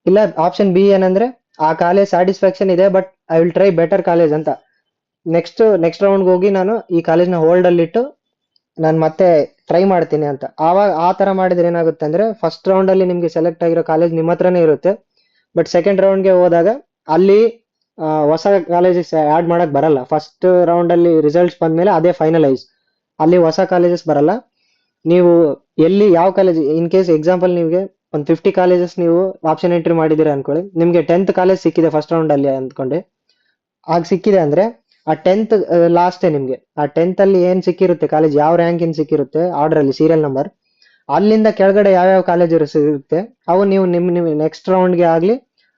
S2: ಇಲ್ಲ ಆಪ್ಷನ್ ಬಿ ಏನಂದ್ರೆ ಆ ಕಾಲೇಜ್ ಸ್ಯಾಟಿಸ್ಫ್ಯಾಕ್ಷನ್ ಇದೆ but I will try better college ಅಂತ. ನೆಕ್ಸ್ಟ್ ರೌಂಡ್ಗೆ ಹೋಗಿ ನಾನು ಈ ಕಾಲೇಜ್ನ ಹೋಲ್ಡ್ ಅಲ್ಲಿ ಇಟ್ಟು ನಾನು ಮತ್ತೆ ಟ್ರೈ ಮಾಡ್ತೀನಿ ಅಂತ. ಆವಾಗ ಆ ತರ ಮಾಡಿದ್ರೆ ಏನಾಗುತ್ತೆ ಅಂದ್ರೆ ಫಸ್ಟ್ ರೌಂಡ್ ಅಲ್ಲಿ ನಿಮ್ಗೆ ಸೆಲೆಕ್ಟ್ ಆಗಿರೋ ಕಾಲೇಜ್ ನಿಮ್ಮ ಹತ್ರನೇ ಇರುತ್ತೆ, ಬಟ್ ಸೆಕೆಂಡ್ ರೌಂಡ್ಗೆ ಹೋದಾಗ ಅಲ್ಲಿ ಹೊಸ ಕಾಲೇಜಸ್ ಆಡ್ ಮಾಡಕ್ ಬರಲ್ಲ. ಫಸ್ಟ್ ರೌಂಡ್ ಅಲ್ಲಿ ರಿಸಲ್ಟ್ಸ್ ಬಂದ್ಮೇಲೆ ಅದೇ ಫೈನಲೈಸ್, ಅಲ್ಲಿ ಹೊಸ ಕಾಲೇಜಸ್ ಬರಲ್ಲ. ನೀವು ಎಲ್ಲಿ ಯಾವ ಕಾಲೇಜ್ ಇನ್ ಕೇಸ್ ಎಕ್ಸಾಂಪಲ್ ನಿಮಗೆ ಒಂದು 50 ಕಾಲೇಜಸ್ ನೀವು ಆಪ್ಷನ್ ಎಂಟ್ರಿ ಮಾಡಿದ್ದೀರಾ ಅನ್ಕೊಳ್ಳಿ, ನಿಮ್ಗೆ 10th ಕಾಲೇಜ್ ಸಿಕ್ಕಿದೆ ಫಸ್ಟ್ ರೌಂಡ್ ಅಲ್ಲಿ ಅಂದ್ಕೊಂಡೆ, ಆಗ ಸಿಕ್ಕಿದೆ ಅಂದ್ರೆ ಆ 10th ಲಾಸ್ಟೇ ನಿಮ್ಗೆ. ಆ 10th ಅಲ್ಲಿ ಏನ್ ಸಿಕ್ಕಿರುತ್ತೆ ಕಾಲೇಜ್, ಯಾವ ರ್ಯಾಂಕ್ ಏನ್ ಸಿಕ್ಕಿರುತ್ತೆ ಆರ್ಡರ್ ಅಲ್ಲಿ ಸೀರಿಯಲ್ ನಂಬರ್, ಅಲ್ಲಿಂದ ಕೆಳಗಡೆ ಯಾವ್ಯಾವ ಕಾಲೇಜ್ ಇರುತ್ತೆ ಅವು ನೀವು ನಿಮ್ ನೆಕ್ಸ್ಟ್ ರೌಂಡ್ಗೆ ಆಗ್ಲಿ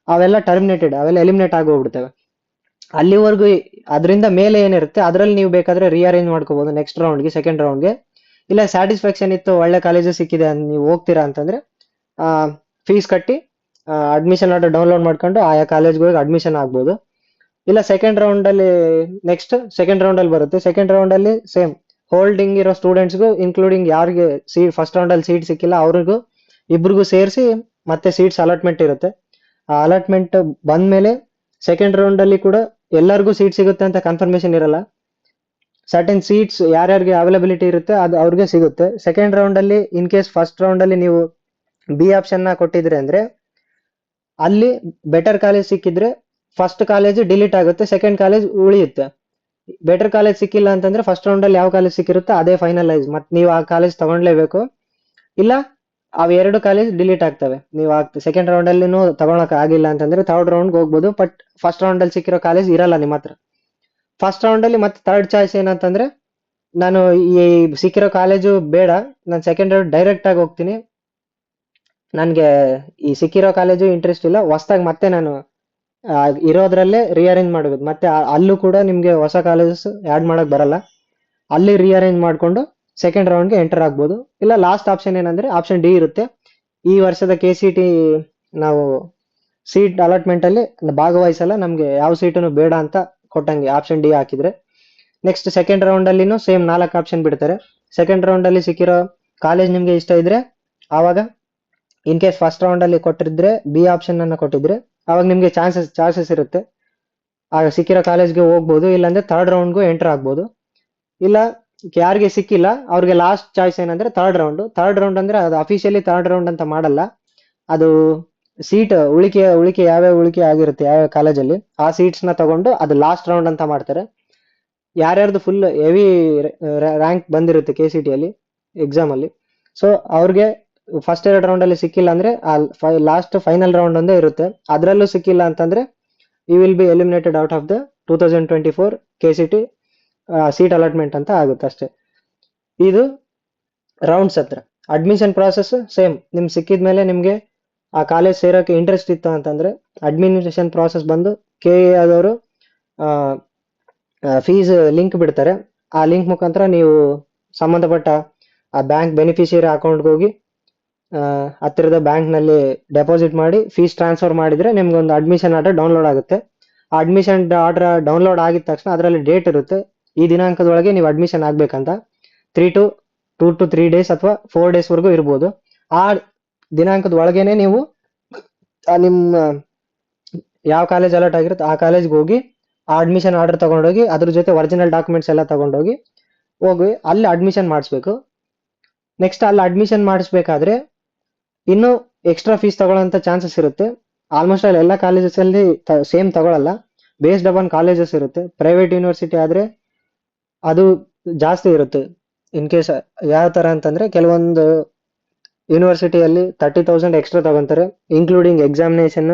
S2: ಅವೆಲ್ಲ ಟರ್ಮಿನೇಟೆಡ್, ಅವೆಲ್ಲ ಎಲಿಮಿನೇಟ್ ಆಗಿ ಹೋಗ್ಬಿಡ್ತವೆ. ಅಲ್ಲಿವರೆಗೂ ಅದರಿಂದ ಮೇಲೆ ಏನಿರುತ್ತೆ ಅದರಲ್ಲಿ ನೀವು ಬೇಕಾದ್ರೆ ರಿಅರೇಂಜ್ ಮಾಡ್ಕೋಬಹುದು ನೆಕ್ಸ್ಟ್ ರೌಂಡ್ಗೆ, ಸೆಕೆಂಡ್ ರೌಂಡ್ಗೆ. ಇಲ್ಲ ಸ್ಯಾಟಿಸ್ಫ್ಯಾಕ್ಷನ್ ಇತ್ತು, ಒಳ್ಳೆ ಕಾಲೇಜಸ್ ಸಿಕ್ಕಿದೆ ನೀವು ಹೋಗ್ತೀರಾ ಅಂತಂದ್ರೆ ಫೀಸ್ ಕಟ್ಟಿ ಅಡ್ಮಿಷನ್ ಆರ್ಡರ್ ಡೌನ್ಲೋಡ್ ಮಾಡ್ಕೊಂಡು ಆಯಾ ಕಾಲೇಜ್ಗೆ ಹೋಗಿ ಅಡ್ಮಿಷನ್ ಆಗ್ಬೋದು. ಇಲ್ಲ ಸೆಕೆಂಡ್ ರೌಂಡ್ ಅಲ್ಲಿ ನೆಕ್ಸ್ಟ್ ಸೆಕೆಂಡ್ ರೌಂಡ್ ಅಲ್ಲಿ ಬರುತ್ತೆ. ಸೆಕೆಂಡ್ ರೌಂಡ್ ಅಲ್ಲಿ ಸೇಮ್ ಹೋಲ್ಡಿಂಗ್ ಇರೋ ಸ್ಟೂಡೆಂಟ್ಸ್ಗೂ ಇನ್ಕ್ಲೂಡಿಂಗ್ ಯಾರಿಗೆ ಫಸ್ಟ್ ರೌಂಡ್ ಅಲ್ಲಿ ಸೀಟ್ ಸಿಕ್ಕಿಲ್ಲ ಅವ್ರಿಗೂ ಇಬ್ರಿಗೂ ಸೇರಿಸಿ ಮತ್ತೆ ಸೀಟ್ಸ್ ಅಲಾಟ್ಮೆಂಟ್ ಇರುತ್ತೆ. ಆ ಅಲಾಟ್ಮೆಂಟ್ ಬಂದ್ಮೇಲೆ ಸೆಕೆಂಡ್ ರೌಂಡ್ ಅಲ್ಲಿ ಕೂಡ ಎಲ್ಲರಿಗೂ ಸೀಟ್ ಸಿಗುತ್ತೆ ಅಂತ ಕನ್ಫರ್ಮೇಶನ್ ಇರಲ್ಲ. ಸರ್ಟನ್ ಸೀಟ್ಸ್ ಯಾರ್ಯಾರಿಗೆ ಅವೈಲಬಿಲಿಟಿ ಇರುತ್ತೆ ಅದು ಅವ್ರಿಗೆ ಸಿಗುತ್ತೆ. ಸೆಕೆಂಡ್ ರೌಂಡ್ ಅಲ್ಲಿ ಇನ್ ಕೇಸ್ ಫಸ್ಟ್ ರೌಂಡ್ ಅಲ್ಲಿ ನೀವು ಬಿ ಆಪ್ಷನ್ ನ ಕೊಟ್ಟಿದ್ರೆ ಅಂದ್ರೆ ಅಲ್ಲಿ ಬೆಟರ್ ಕಾಲೇಜ್ ಸಿಕ್ಕಿದ್ರೆ ಫಸ್ಟ್ ಕಾಲೇಜ್ ಡಿಲೀಟ್ ಆಗುತ್ತೆ, ಸೆಕೆಂಡ್ ಕಾಲೇಜ್ ಉಳಿಯುತ್ತೆ. ಬೆಟರ್ ಕಾಲೇಜ್ ಸಿಕ್ಕಿಲ್ಲ ಅಂತಂದ್ರೆ ಫಸ್ಟ್ ರೌಂಡ್ ಅಲ್ಲಿ ಯಾವ ಕಾಲೇಜ್ ಸಿಕ್ಕಿರುತ್ತೆ ಅದೇ ಫೈನಲೈಸ್, ಮತ್ತೆ ನೀವು ಆ ಕಾಲೇಜ್ ತಗೊಂಡ್ಲೇಬೇಕು. ಇಲ್ಲ ಅವ್ ಎರಡು ಕಾಲೇಜ್ ಡಿಲೀಟ್ ಆಗ್ತವೆ. ನೀವು ಸೆಕೆಂಡ್ ರೌಂಡ್ ಅಲ್ಲಿ ತಗೊಳಕ್ ಆಗಿಲ್ಲ ಅಂತಂದ್ರೆ ಥರ್ಡ್ ರೌಂಡ್ ಹೋಗ್ಬೋದು, ಬಟ್ ಫಸ್ಟ್ ರೌಂಡ್ ಅಲ್ಲಿ ಸಿಕ್ಕಿರೋ ಕಾಲೇಜ್ ಇರಲ್ಲ ನಿಮ್ಮ ಹತ್ರ. ಫಸ್ಟ್ ರೌಂಡ್ ಅಲ್ಲಿ ಮತ್ತೆ ಥರ್ಡ್ ಚಾಯ್ಸ್ ಏನಂತಂದ್ರೆ ನಾನು ಈ ಸಿಕ್ಕಿರೋ ಕಾಲೇಜು ಬೇಡ, ನಾನು ಸೆಕೆಂಡ್ ರೌಂಡ್ ಡೈರೆಕ್ಟ್ ಆಗಿ ಹೋಗ್ತೀನಿ, ನನ್ಗೆ ಈ ಸಿಕ್ಕಿರೋ ಕಾಲೇಜು ಇಂಟ್ರೆಸ್ಟ್ ಇಲ್ಲ, ಹೊಸದಾಗಿ ಮತ್ತೆ ನಾನು ಇರೋದ್ರಲ್ಲೇ ರಿಅರೇಂಜ್ ಮಾಡಬೇಕು. ಮತ್ತೆ ಅಲ್ಲೂ ಕೂಡ ನಿಮ್ಗೆ ಹೊಸ ಕಾಲೇಜಸ್ ಆಡ್ ಮಾಡಕ್ ಬರಲ್ಲ, ಅಲ್ಲಿ ರಿಅರೇಂಜ್ ಮಾಡ್ಕೊಂಡು ಸೆಕೆಂಡ್ ರೌಂಡ್ಗೆ ಎಂಟರ್ ಆಗ್ಬೋದು. ಇಲ್ಲ ಲಾಸ್ಟ್ ಆಪ್ಷನ್ ಏನಂದ್ರೆ ಆಪ್ಷನ್ ಡಿ ಇರುತ್ತೆ. ಈ ವರ್ಷದ KCT ನಾವು ಸೀಟ್ ಅಲಾಟ್ಮೆಂಟ್ ಅಲ್ಲಿ ಭಾಗವಹಿಸಲ್ಲ, ನಮ್ಗೆ ಯಾವ ಸೀಟನ್ನು ಬೇಡ ಅಂತ ಕೊಟ್ಟಂಗೆ ಆಪ್ಷನ್ ಡಿ ಹಾಕಿದ್ರೆ. ನೆಕ್ಸ್ಟ್ ಸೆಕೆಂಡ್ ರೌಂಡ್ ಅಲ್ಲಿನೂ ಸೇಮ್ 4 ಆಪ್ಷನ್ ಬಿಡ್ತಾರೆ. ಸೆಕೆಂಡ್ ರೌಂಡ್ ಅಲ್ಲಿ ಸಿಕ್ಕಿರೋ ಕಾಲೇಜ್ ನಿಮ್ಗೆ ಇಷ್ಟ ಇದ್ರೆ ಆವಾಗ ಇನ್ ಕೇಸ್ ಫಸ್ಟ್ ರೌಂಡ್ ಅಲ್ಲಿ ಕೊಟ್ಟಿದ್ರೆ ಬಿ ಆಪ್ಷನ್ ಅನ್ನ ಕೊಟ್ಟಿದ್ರೆ ಅವಾಗ ನಿಮ್ಗೆ ಚಾನ್ಸಸ್ ಇರುತ್ತೆ, ಆಗ ಸಿಕ್ಕಿರೋ ಕಾಲೇಜ್ಗೆ ಹೋಗ್ಬೋದು, ಇಲ್ಲಾಂದ್ರೆ ಥರ್ಡ್ ರೌಂಡ್ಗೂ ಎಂಟರ್ ಆಗ್ಬೋದು. ಇಲ್ಲ ಯಾರಿಗೆ ಸಿಕ್ಕಿಲ್ಲ ಅವ್ರಿಗೆ ಲಾಸ್ಟ್ ಚಾಯ್ಸ್ ಏನಂದ್ರೆ ಥರ್ಡ್ ರೌಂಡ್ ಅಂದ್ರೆ ಅದು ಅಫಿಷಿಯಲಿ ಥರ್ಡ್ ರೌಂಡ್ ಅಂತ ಮಾಡಲ್ಲ, ಅದು ಸೀಟ್ ಉಳಿಕೆ ಯಾವ್ಯಾವ ಉಳಿಕೆ ಆಗಿರುತ್ತೆ ಯಾವ್ಯಾವ ಕಾಲೇಜಲ್ಲಿ ಆ ಸೀಟ್ಸ್ ನ ತಗೊಂಡು ಅದು ಲಾಸ್ಟ್ ರೌಂಡ್ ಅಂತ ಮಾಡ್ತಾರೆ. ಯಾರ್ಯಾರ್ದು ಫುಲ್ ಹೆವಿ ರ್ಯಾಂಕ್ ಬಂದಿರುತ್ತೆ KCT ಅಲ್ಲಿ ಎಕ್ಸಾಮ್ ಅಲ್ಲಿ, ಸೊ ಅವ್ರಿಗೆ ಫಸ್ಟ್ 2 ರೌಂಡ್ ಅಲ್ಲಿ ಸಿಕ್ಕಿಲ್ಲ ಅಂದ್ರೆ ಲಾಸ್ಟ್ ಫೈನಲ್ ರೌಂಡ್ ಒಂದೇ ಇರುತ್ತೆ, ಅದರಲ್ಲೂ ಸಿಕ್ಕಿಲ್ಲ ಅಂತಂದ್ರೆ you will be eliminated out of the 2024 KCT seat allotment ಅಂತ ಆಗುತ್ತೆ ಅಷ್ಟೇ. ಇದು ರೌಂಡ್ಸ್ ಹತ್ರ. ಅಡ್ಮಿಷನ್ ಪ್ರಾಸೆಸ್ ಸೇಮ್, ನಿಮ್ಗೆ ಸಿಕ್ಕಿದ್ಮೇಲೆ ನಿಮ್ಗೆ ಆ ಕಾಲೇಜ್ ಸೇರೋಕೆ ಇಂಟ್ರೆಸ್ಟ್ ಇತ್ತು ಅಂತಂದ್ರೆ ಅಡ್ಮಿನಿಸ್ಟ್ರೇಷನ್ ಪ್ರಾಸೆಸ್ ಬಂದು KE ಆದವರು ಫೀಸ್ ಲಿಂಕ್ ಬಿಡ್ತಾರೆ. ಆ ಲಿಂಕ್ ಮುಖಾಂತರ ನೀವು ಸಂಬಂಧಪಟ್ಟ ಆ ಬ್ಯಾಂಕ್ ಬೆನಿಫಿಷಿಯರಿ ಅಕೌಂಟ್ಗೆ ಹೋಗಿ ಹತ್ತಿರದ ಬ್ಯಾಂಕ್ ನಲ್ಲಿ ಡೆಪಾಸಿಟ್ ಮಾಡಿ ಫೀಸ್ ಟ್ರಾನ್ಸ್ಫರ್ ಮಾಡಿದ್ರೆ ನಿಮ್ಗೆ ಒಂದು ಅಡ್ಮಿಷನ್ ಆರ್ಡರ್ ಡೌನ್ಲೋಡ್ ಆಗುತ್ತೆ. ಆ ಅಡ್ಮಿಷನ್ ಆರ್ಡರ್ ಡೌನ್ಲೋಡ್ ಆಗಿದ ತಕ್ಷಣ ಅದರಲ್ಲಿ ಡೇಟ್ ಇರುತ್ತೆ, ಈ ದಿನಾಂಕದೊಳಗೆ ನೀವು ಅಡ್ಮಿಷನ್ ಆಗ್ಬೇಕಂತ. 2 to 3 ಡೇಸ್ ಅಥವಾ 4 ಡೇಸ್ ವರೆಗೂ ಇರ್ಬೋದು. ಆ ದಿನಾಂಕದ ಒಳಗೇನೆ ನೀವು ನಿಮ್ಮ ಯಾವ ಕಾಲೇಜ್ ಅಲರ್ಟ್ ಆಗಿರುತ್ತೆ ಆ ಕಾಲೇಜ್ಗೆ ಹೋಗಿ ಆ ಅಡ್ಮಿಷನ್ ಆರ್ಡರ್ ತಗೊಂಡೋಗಿ ಅದ್ರ ಜೊತೆ ಒರಿಜಿನಲ್ ಡಾಕ್ಯುಮೆಂಟ್ಸ್ ಎಲ್ಲ ತಗೊಂಡೋಗಿ ಅಲ್ಲಿ ಅಡ್ಮಿಷನ್ ಮಾಡಿಸ್ಬೇಕು. ನೆಕ್ಸ್ಟ್ ಅಲ್ಲಿ ಅಡ್ಮಿಷನ್ ಮಾಡಿಸ್ಬೇಕಾದ್ರೆ ಇನ್ನು ಎಕ್ಸ್ಟ್ರಾ ಫೀಸ್ ತಗೊಳ್ಳೋಂಥ ಚಾನ್ಸಸ್ ಇರುತ್ತೆ. ಆಲ್ಮೋಸ್ಟ್ ಅಲ್ಲಿ ಎಲ್ಲ ಕಾಲೇಜಸ್ ಅಲ್ಲಿ ಸೇಮ್ ತಗೊಳ್ಳಲ್ಲ, ಬೇಸ್ಡ್ ಅಪಾನ್ ಕಾಲೇಜಸ್ ಇರುತ್ತೆ. ಪ್ರೈವೇಟ್ ಯೂನಿವರ್ಸಿಟಿ ಆದ್ರೆ ಅದು ಜಾಸ್ತಿ ಇರುತ್ತೆ. ಇನ್ ಕೇಸ್ ಯಾವ ತರ ಅಂತಂದ್ರೆ ಕೆಲವೊಂದು ಯೂನಿವರ್ಸಿಟಿಯಲ್ಲಿ 30,000 ಎಕ್ಸ್ಟ್ರಾ ತಗೊಂತಾರೆ, ಇನ್ಕ್ಲೂಡಿಂಗ್ ಎಕ್ಸಾಮಿನೇಷನ್,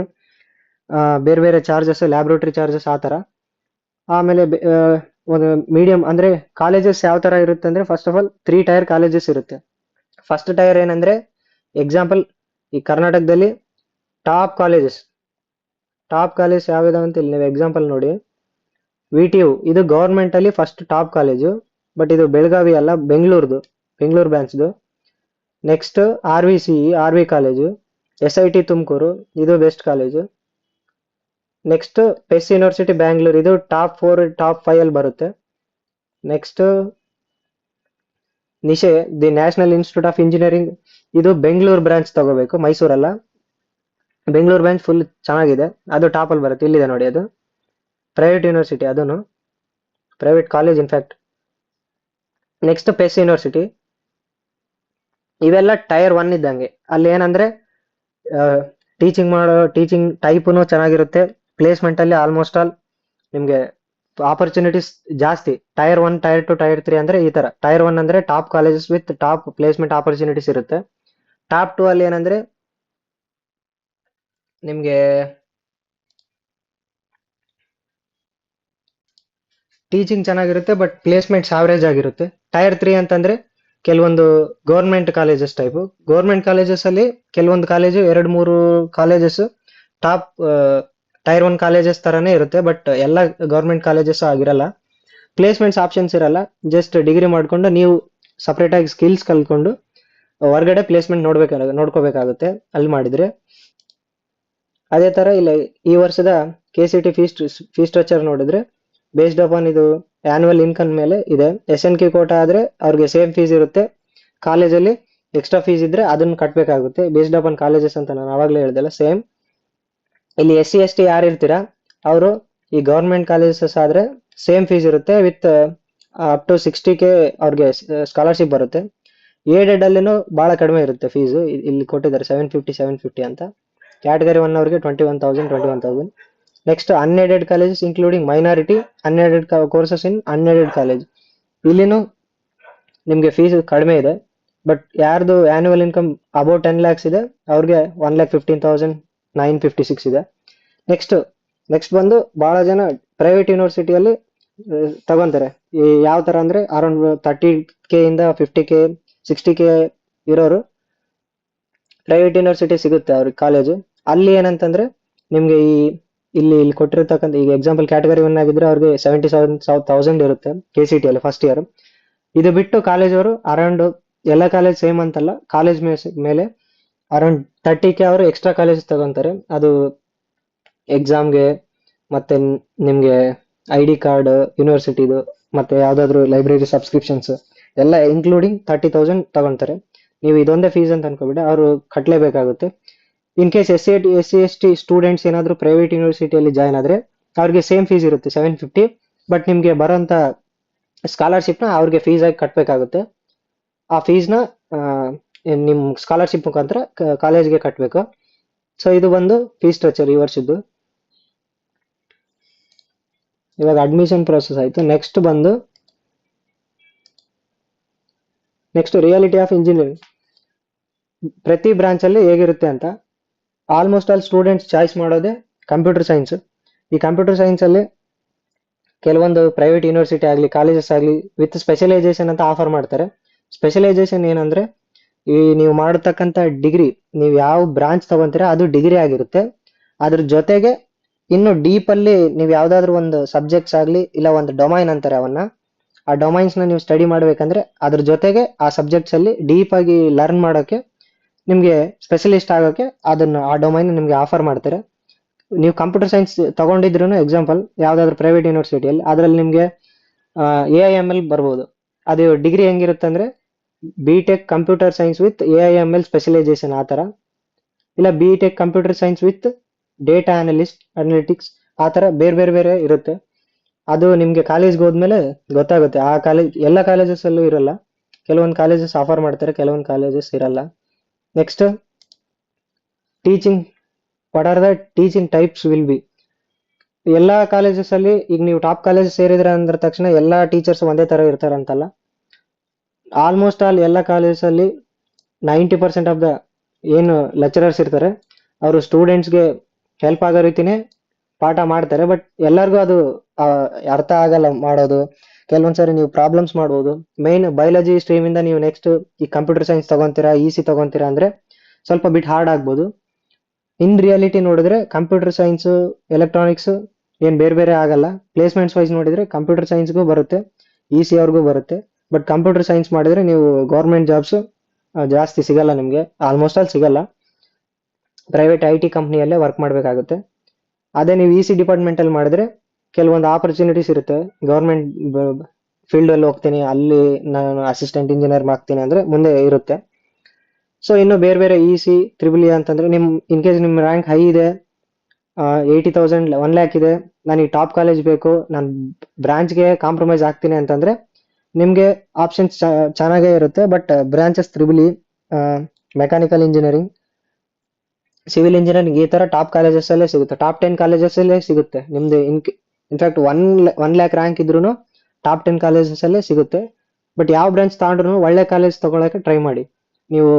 S2: ಬೇರೆ ಬೇರೆ ಚಾರ್ಜಸ್, ಲ್ಯಾಬ್ರೋಟರಿ ಚಾರ್ಜಸ್ ಆ ತರ. ಆಮೇಲೆ ಒಂದು ಮೀಡಿಯಂ ಅಂದ್ರೆ ಕಾಲೇಜಸ್ ಯಾವ ತರ ಇರುತ್ತೆ ಅಂದ್ರೆ first of all 3 tyre colleges ಇರುತ್ತೆ. ಫಸ್ಟ್ ಟೈರ್ ಏನಂದ್ರೆ ಎಕ್ಸಾಂಪಲ್ ಈ ಕರ್ನಾಟಕದಲ್ಲಿ ಟಾಪ್ ಕಾಲೇಜ್ ಯಾವ್ಯಾವ ಅಂತ ಇಲ್ಲಿ ನೀವು ಎಕ್ಸಾಂಪಲ್ ನೋಡಿ. VTU ಇದು ಗವರ್ಮೆಂಟ್ ಅಲ್ಲಿ ಫಸ್ಟ್ ಟಾಪ್ ಕಾಲೇಜು, ಬಟ್ ಇದು ಬೆಳಗಾವಿ ಅಲ್ಲ, ಬೆಂಗಳೂರು ಬ್ರಾಂಚ್ದು. Next RV college, SIT Tumakuru ಇದು best college. Next PES university Bangalore, ಇದು ಟಾಪ್ 4 ಟಾಪ್ 5 ಅಲ್ಲಿ ಬರುತ್ತೆ. ನೆಕ್ಸ್ಟ್ ನಿಶೆ the National Institute of Engineering, ಇದು ಬೆಂಗಳೂರು ಬ್ರಾಂಚ್ ತಗೋಬೇಕು, ಮೈಸೂರಲ್ಲ. ಬೆಂಗಳೂರು ಬ್ರಾಂಚ್ ಫುಲ್ ಚೆನ್ನಾಗಿದೆ, ಅದು ಟಾಪ್ ಅಲ್ಲಿ ಬರುತ್ತೆ, ಇಲ್ಲಿದೆ ನೋಡಿ. ಅದು ಪ್ರೈವೇಟ್ ಯೂನಿವರ್ಸಿಟಿ, ಅದನ್ನು private college in fact. Next PES university, ಇವೆಲ್ಲ ಟೈರ್ 1 ಇದ್ದಂಗೆ. ಅಲ್ಲಿ ಏನಂದ್ರೆ ಟೀಚಿಂಗ್ ಟೈಪ್ನು ಚೆನ್ನಾಗಿರುತ್ತೆ, ಪ್ಲೇಸ್ಮೆಂಟ್ ಅಲ್ಲಿ ಆಲ್ಮೋಸ್ಟ್ ಆಲ್ ನಿಮ್ಗೆ ಆಪರ್ಚುನಿಟೀಸ್ ಜಾಸ್ತಿ. ಟೈರ್ 1, ಟೈರ್ 2, ಟೈರ್ 3 ಅಂದ್ರೆ ಈ ತರ. ಟೈರ್ 1 ಅಂದ್ರೆ top colleges with top placement opportunities ಇರುತ್ತೆ. ಟಾಪ್ 2 ಅಲ್ಲಿ ಏನಂದ್ರೆ ನಿಮ್ಗೆ ಟೀಚಿಂಗ್ ಚೆನ್ನಾಗಿರುತ್ತೆ ಬಟ್ ಪ್ಲೇಸ್ಮೆಂಟ್ಸ್ ಆವರೇಜ್ ಆಗಿರುತ್ತೆ. ಟೈರ್ 3 ಅಂತಂದ್ರೆ ಕೆಲವೊಂದು government colleges type. Government colleges ಅಲ್ಲಿ ಕೆಲವೊಂದು college 2-3 colleges top tyre 1 colleges ತರಾನೇ ಇರುತ್ತೆ, ಬಟ್ ಎಲ್ಲ ಗೌರ್ಮೆಂಟ್ ಕಾಲೇಜಸ್ ಆಗಿರಲ್ಲ. ಪ್ಲೇಸ್ಮೆಂಟ್ಸ್ ಆಪ್ಷನ್ಸ್ ಇರಲ್ಲ. ಜಸ್ಟ್ ಡಿಗ್ರಿ ಮಾಡ್ಕೊಂಡು ನೀವು ಸಪ್ರೇಟ್ ಆಗಿ ಸ್ಕಿಲ್ಸ್ ಕಲ್ತ್ಕೊಂಡು ಹೊರಗಡೆ ಪ್ಲೇಸ್ಮೆಂಟ್ ನೋಡ್ಕೋಬೇಕಾಗುತ್ತೆ ಅಲ್ಲಿ ಮಾಡಿದ್ರೆ. ಅದೇ ತರ ಇಲ್ಲ ಈ ವರ್ಷದ KCT ಫೀಸ್ ಸ್ಟ್ರಕ್ಚರ್ ನೋಡಿದ್ರೆ ಬೇಸ್ಡ್ ಅಪಾನ್ ಇದು ಆನ್ಯುವಲ್ ಇನ್ಕಮ್ ಮೇಲೆ ಇದೆ. SNQ ಕೋಟಾ ಆದ್ರೆ ಅವ್ರಿಗೆ ಸೇಮ್ ಫೀಸ್ ಇರುತ್ತೆ. ಕಾಲೇಜಲ್ಲಿ ಎಕ್ಸ್ಟ್ರಾ ಫೀಸ್ ಇದ್ರೆ ಅದನ್ನ ಕಟ್ಟಬೇಕಾಗುತ್ತೆ. ಬೇಸ್ಡ್ ಅಪಾನ್ ಕಾಲೇಜಸ್ ಅಂತ ನಾನು ಆವಾಗಲೇ ಹೇಳ್ದಲ್ಲ, ಸೇಮ್. ಇಲ್ಲಿ SC ST ಯಾರು ಇರ್ತೀರಾ ಅವರು ಈ ಗೌರ್ಮೆಂಟ್ ಕಾಲೇಜಸ್ ಆದ್ರೆ ಸೇಮ್ ಫೀಸ್ ಇರುತ್ತೆ ವಿತ್ ಅಪ್ ಟು 60K ಅವ್ರಿಗೆ ಸ್ಕಾಲರ್ಶಿಪ್ ಬರುತ್ತೆ. ಏಡೆಡ್ ಅಲ್ಲಿನೂ ಬಹಳ ಕಡಿಮೆ ಇರುತ್ತೆ ಫೀಸ್. ಇಲ್ಲಿ ಕೊಟ್ಟಿದ್ದಾರೆ 750 ಅಂತ. ಕ್ಯಾಟಗರಿ 1 ಅವ್ರಿಗೆ 21,000. Next unaided colleges including minority unaided courses ಇನ್ ಅನ್ಎಡೆಡ್ ಕಾಲೇಜ್. ಇಲ್ಲಿನೂ ನಿಮ್ಗೆ ಫೀಸ್ ಕಡಿಮೆ ಇದೆ, ಬಟ್ ಯಾರ್ದು ಆನ್ಯುವಲ್ ಇನ್ಕಮ್ ಅಬೌವ್ 10 lakhs ಇದೆ ಅವ್ರಿಗೆ 1,15,956 ಇದೆ. ನೆಕ್ಸ್ಟ್ ಬಂದು ಬಹಳ ಜನ ಪ್ರೈವೇಟ್ ಯೂನಿವರ್ಸಿಟಿಯಲ್ಲಿ ತಗೊಂತಾರೆ. ಯಾವ ತರ ಅಂದ್ರೆ ಅರೌಂಡ್ 30K ಇಂದ 50K 60K ಇರೋರು ಪ್ರೈವೇಟ್ ಯೂನಿವರ್ಸಿಟಿ ಸಿಗುತ್ತೆ ಅವ್ರಿಗೆ ಕಾಲೇಜು. ಅಲ್ಲಿ ಏನಂತಂದ್ರೆ ನಿಮ್ಗೆ ಇಲ್ಲಿ ಕೊಟ್ಟಿರ್ತಕ್ಕಂಥ ಈಗ ಎಕ್ಸಾಂಪಲ್ ಕ್ಯಾಟಗರಿ 1 ಆಗಿದ್ರೆ ಅವ್ರಿಗೆ 77,000 ಇರುತ್ತೆ KCT ಅಲ್ಲಿ ಫಸ್ಟ್ ಇಯರ್. ಇದು ಬಿಟ್ಟು ಕಾಲೇಜ್ ಅವರು ಅರೌಂಡ್ ಎಲ್ಲ ಕಾಲೇಜ್ ಸೇಮ್ ಅಂತಲ್ಲ, ಕಾಲೇಜ್ ಮೇಲೆ ಅರೌಂಡ್ 30K ಅವರು ಎಕ್ಸ್ಟ್ರಾ ಕಾಲೇಜ್ ತಗೊಂತಾರೆ. ಅದು ಎಕ್ಸಾಮ್ಗೆ ಮತ್ತೆ ನಿಮ್ಗೆ ID ಕಾರ್ಡ್ ಯೂನಿವರ್ಸಿಟಿದು ಮತ್ತೆ ಯಾವ್ದಾದ್ರು ಲೈಬ್ರರಿ ಸಬ್ಸ್ಕ್ರಿಪ್ಷನ್ಸ್ ಎಲ್ಲ ಇನ್ಕ್ಲೂಡಿಂಗ್ 30,000 ತಗೊಂತಾರೆ. ನೀವು ಇದೊಂದೇ ಫೀಸ್ ಅಂತ ಅನ್ಕೋಬೇಡಿ, ಅವರು ಕಟ್ಟಲೇಬೇಕಾಗುತ್ತೆ. In case SC ST students ಏನಾದ್ರು ಪ್ರೈವೇಟ್ ಯೂನಿವರ್ಸಿಟಿಯಲ್ಲಿ ಜಾಯ್ನ್ ಆದ್ರೆ ಅವ್ರಿಗೆ ಸೇಮ್ ಫೀಸ್ ಇರುತ್ತೆ 750. ಬಟ್ ನಿಮ್ಗೆ ಬರೋಂತ ಸ್ಕಾಲರ್ಶಿಪ್ನ ಅವ್ರಿಗೆ ಫೀಸ್ ಆಗಿ ಕಟ್ಟಬೇಕಾಗುತ್ತೆ. ಆ ಫೀಸ್ನ ನಿಮ್ ಸ್ಕಾಲರ್ಶಿಪ್ ಮುಖಾಂತರ ಕಾಲೇಜ್ಗೆ ಕಟ್ಟಬೇಕು. ಸೊ ಇದು ಬಂದು ಫೀಸ್ ಸ್ಟ್ರಕ್ಚರ್ ಈ ವರ್ಷದ್ದು. ಇವಾಗ ಅಡ್ಮಿಷನ್ ಪ್ರೋಸೆಸ್ ಆಯ್ತು. ನೆಕ್ಸ್ಟ್ ರಿಯಾಲಿಟಿ ಆಫ್ ಇಂಜಿನಿಯರಿಂಗ್ ಪ್ರತಿ ಬ್ರಾಂಚ್ ಅಲ್ಲಿ ಹೇಗಿರುತ್ತೆ ಅಂತ. ಆಲ್ಮೋಸ್ಟ್ ಆಲ್ ಸ್ಟೂಡೆಂಟ್ಸ್ ಚಾಯ್ಸ್ ಮಾಡೋದೇ ಕಂಪ್ಯೂಟರ್ ಸೈನ್ಸ್. ಈ ಕಂಪ್ಯೂಟರ್ ಸೈನ್ಸ್ ಅಲ್ಲಿ ಕೆಲವೊಂದು ಪ್ರೈವೇಟ್ ಯೂನಿವರ್ಸಿಟಿ ಆಗಲಿ ಕಾಲೇಜಸ್ ಆಗಲಿ ವಿತ್ ಸ್ಪೆಷಲೈಸೇಷನ್ ಅಂತ ಆಫರ್ ಮಾಡ್ತಾರೆ. ಸ್ಪೆಷಲೈಸೇಷನ್ ಏನಂದ್ರೆ ಈ ನೀವು ಮಾಡತಕ್ಕಂಥ ಡಿಗ್ರಿ ನೀವು ಯಾವ ಬ್ರಾಂಚ್ ತಗೊಂತೀರಾ ಅದು ಡಿಗ್ರಿ ಆಗಿರುತ್ತೆ. ಅದ್ರ ಜೊತೆಗೆ ಇನ್ನು ಡೀಪ್ ಅಲ್ಲಿ ನೀವು ಯಾವ್ದಾದ್ರು ಒಂದು ಸಬ್ಜೆಕ್ಟ್ಸ್ ಆಗಲಿ ಇಲ್ಲ ಒಂದು ಡೊಮೈನ್ ಅಂತಾರೆ ಅವನ್ನ, ಆ ಡೊಮೈನ್ಸ್ ನ ನೀವು ಸ್ಟಡಿ ಮಾಡ್ಬೇಕಂದ್ರೆ ಅದ್ರ ಜೊತೆಗೆ ಆ ಸಬ್ಜೆಕ್ಟ್ಸ್ ಅಲ್ಲಿ ಡೀಪ್ ಆಗಿ ಲರ್ನ್ ಮಾಡೋಕೆ ನಿಮ್ಗೆ ಸ್ಪೆಷಲಿಸ್ಟ್ ಆಗೋಕೆ ಆ ಡೊಮೈನ್ ನಿಮ್ಗೆ ಆಫರ್ ಮಾಡ್ತಾರೆ. ನೀವು ಕಂಪ್ಯೂಟರ್ ಸೈನ್ಸ್ ತಗೊಂಡಿದ್ರು ಎಕ್ಸಾಂಪಲ್ ಯಾವ್ದಾದ್ರು ಪ್ರೈವೇಟ್ ಯೂನಿವರ್ಸಿಟಿಯಲ್ಲಿ ಅದ್ರಲ್ಲಿ ನಿಮ್ಗೆ AIML ಬರ್ಬೋದು. ಅದು ಡಿಗ್ರಿ ಹೆಂಗಿರುತ್ತೆ ಅಂದ್ರೆ BTech computer science with AIML specialisation ಆ ತರ, ಇಲ್ಲ BTech computer science with data analytics ಆ ತರ ಬೇರೆ ಇರುತ್ತೆ. ಅದು ನಿಮ್ಗೆ ಕಾಲೇಜ್ಗೆ ಹೋದ್ಮೇಲೆ ಗೊತ್ತಾಗುತ್ತೆ. ಆ ಕಾಲೇಜ್ ಎಲ್ಲ ಕಾಲೇಜಸ್ ಅಲ್ಲೂ ಇರಲ್ಲ, ಕೆಲವೊಂದು ಕಾಲೇಜಸ್ ಆಫರ್ ಮಾಡ್ತಾರೆ, ಕೆಲವೊಂದು ಕಾಲೇಜಸ್ ಇರಲ್ಲ. Next teaching, what are the teaching types will be. ಎಲ್ಲಾ ಕಾಲೇಜಸ್ ಅಲ್ಲಿ ಈಗ ನೀವು ಟಾಪ್ ಕಾಲೇಜ್ ಸೇರಿದ್ರೆ ಅಂದ್ರ ತಕ್ಷಣ ಎಲ್ಲಾ ಟೀಚರ್ಸ್ ಒಂದೇ ತರ ಇರ್ತಾರಂತಲ್ಲ. ಆಲ್ಮೋಸ್ಟ್ ಆಲ್ ಎಲ್ಲ ಕಾಲೇಜಸ್ ಅಲ್ಲಿ 90% ಆಫ್ ದ ಏನು ಲೆಕ್ಚರರ್ಸ್ ಇರ್ತಾರೆ ಅವರು ಸ್ಟೂಡೆಂಟ್ಸ್ಗೆ ಹೆಲ್ಪ್ ಆಗೋ ರೀತಿನೇ ಪಾಠ ಮಾಡ್ತಾರೆ. ಬಟ್ ಎಲ್ಲರಿಗೂ ಅದು ಅರ್ಥ ಆಗಲ್ಲ ಮಾಡೋದು. ಕೆಲವೊಂದ್ಸರಿ ನೀವು ಪ್ರಾಬ್ಲಮ್ಸ್ ಮಾಡ್ಬೋದು. ಮೈನ್ ಬಯಾಲಜಿ ಸ್ಟ್ರೀಮ್ ಇಂದ ನೀವು ನೆಕ್ಸ್ಟ್ ಈ ಕಂಪ್ಯೂಟರ್ ಸೈನ್ಸ್ ತಗೊಂತೀರಾ EC ತಗೊಂತೀರಾ ಅಂದ್ರೆ ಸ್ವಲ್ಪ ಬಿಟ್ ಹಾರ್ಡ್ ಆಗ್ಬೋದು. ಇನ್ ರಿಯಾಲಿಟಿ ನೋಡಿದ್ರೆ ಕಂಪ್ಯೂಟರ್ ಸೈನ್ಸ್ ಎಲೆಕ್ಟ್ರಾನಿಕ್ಸ್ ಏನ್ ಬೇರೆ ಆಗಲ್ಲ. ಪ್ಲೇಸ್ಮೆಂಟ್ಸ್ ವೈಸ್ ನೋಡಿದ್ರೆ ಕಂಪ್ಯೂಟರ್ ಸೈನ್ಸ್ಗೂ ಬರುತ್ತೆ, EC ಅವ್ರಿಗೂ ಬರುತ್ತೆ. ಬಟ್ ಕಂಪ್ಯೂಟರ್ ಸೈನ್ಸ್ ಮಾಡಿದ್ರೆ ನೀವು ಗೌರ್ಮೆಂಟ್ ಜಾಬ್ಸ್ ಜಾಸ್ತಿ ಸಿಗಲ್ಲ ನಿಮ್ಗೆ, ಆಲ್ಮೋಸ್ಟ್ ಆಲ್ ಸಿಗಲ್ಲ. ಪ್ರೈವೇಟ್ IT ಕಂಪ್ನಿಯಲ್ಲೇ ವರ್ಕ್ ಮಾಡ್ಬೇಕಾಗುತ್ತೆ. ಅದೇ ನೀವು EC ಡಿಪಾರ್ಟ್ಮೆಂಟ್ ಅಲ್ಲಿ ಮಾಡಿದ್ರೆ ಕೆಲವೊಂದು ಆಪರ್ಚುನಿಟೀಸ್ ಇರುತ್ತೆ. ಗೌರ್ಮೆಂಟ್ ಫೀಲ್ಡ್ ಅಲ್ಲಿ ಹೋಗ್ತೀನಿ, ಅಲ್ಲಿ ನಾನು ಅಸಿಸ್ಟೆಂಟ್ ಇಂಜಿನಿಯರ್ ಮಾಡ್ತೀನಿ ಅಂದ್ರೆ ಮುಂದೆ ಇರುತ್ತೆ. ಸೊ ಇನ್ನು ಬೇರೆ EC EEE ಅಂತಂದ್ರೆ ಇನ್ ಕೇಸ್ ನಿಮ್ ರ್ಯಾಂಕ್ ಹೈ ಇದೆ, 80,000 1 lakh ಇದೆ, ನನಗೆ ಟಾಪ್ ಕಾಲೇಜ್ ಬೇಕು, ನಾನು ಬ್ರಾಂಚ್ಗೆ ಕಾಂಪ್ರಮೈಸ್ ಆಗ್ತೀನಿ ಅಂತಂದ್ರೆ ನಿಮ್ಗೆ ಆಪ್ಷನ್ಸ್ ಚೆನ್ನಾಗೇ ಇರುತ್ತೆ. But branches EEE, mechanical engineering, civil engineering ಈ ತರ ಟಾಪ್ ಕಾಲೇಜಸ್ ಅಲ್ಲೇ ಸಿಗುತ್ತೆ. ಟಾಪ್ 10 ಕಾಲೇಜಸ್ ಅಲ್ಲೇ ಸಿಗುತ್ತೆ ನಿಮ್ದು. ಇನ್ಫ್ಯಾಕ್ಟ್ 1 lakh ರ್ಯಾಂಕ್ ಇದ್ರೂ ಟಾಪ್ 10 ಕಾಲೇಜಸ್ ಅಲ್ಲೇ ಸಿಗುತ್ತೆ. ಬಟ್ ಯಾವ ಬ್ರಾಂಚ್ ತಗೊಂಡ್ರು ಒಳ್ಳೆ ಕಾಲೇಜ್ ತಗೊಳಕ್ಕೆ ಟ್ರೈ ಮಾಡಿ. ನೀವು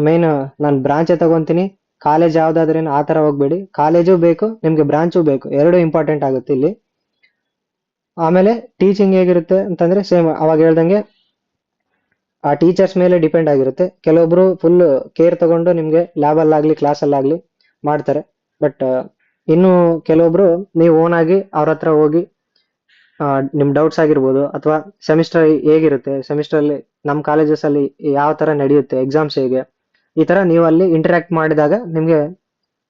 S2: ಮೇನ್ ನಾನು ಬ್ರಾಂಚೇ ತಗೊಂತೀನಿ, ಕಾಲೇಜ್ ಯಾವ್ದಾದ್ರೇನು ಆ ತರ ಹೋಗ್ಬೇಡಿ. ಕಾಲೇಜು ಬೇಕು ನಿಮ್ಗೆ, ಬ್ರಾಂಚು ಬೇಕು, ಎರಡು ಇಂಪಾರ್ಟೆಂಟ್ ಆಗುತ್ತೆ ಇಲ್ಲಿ. ಆಮೇಲೆ ಟೀಚಿಂಗ್ ಹೇಗಿರುತ್ತೆ ಅಂತಂದ್ರೆ ಸೇಮ್ ಅವಾಗ ಹೇಳ್ದಂಗೆ ಆ ಟೀಚರ್ಸ್ ಮೇಲೆ ಡಿಪೆಂಡ್ ಆಗಿರುತ್ತೆ. ಕೆಲವೊಬ್ರು ಫುಲ್ ಕೇರ್ ತಗೊಂಡು ನಿಮ್ಗೆ ಲ್ಯಾಬ್ ಅಲ್ಲಾಗ್ಲಿ ಕ್ಲಾಸ್ ಅಲ್ಲಾಗ್ಲಿ ಮಾಡ್ತಾರೆ. ಬಟ್ ಇನ್ನು ಕೆಲವೊಬ್ರು ನೀವು ಓನ್ ಆಗಿ ಅವ್ರ ಹತ್ರ ಹೋಗಿ ನಿಮ್ ಡೌಟ್ಸ್ ಆಗಿರ್ಬೋದು, ಅಥವಾ ಸೆಮಿಸ್ಟರ್ ಹೇಗಿರುತ್ತೆ, ಸೆಮಿಸ್ಟರ್ ಅಲ್ಲಿ ನಮ್ಮ ಕಾಲೇಜಸ್ ಅಲ್ಲಿ ಯಾವ ತರ ನಡೆಯುತ್ತೆ, ಎಕ್ಸಾಮ್ಸ್ ಹೇಗೆ, ಈ ತರ ನೀವು ಅಲ್ಲಿ ಇಂಟರಾಕ್ಟ್ ಮಾಡಿದಾಗ ನಿಮ್ಗೆ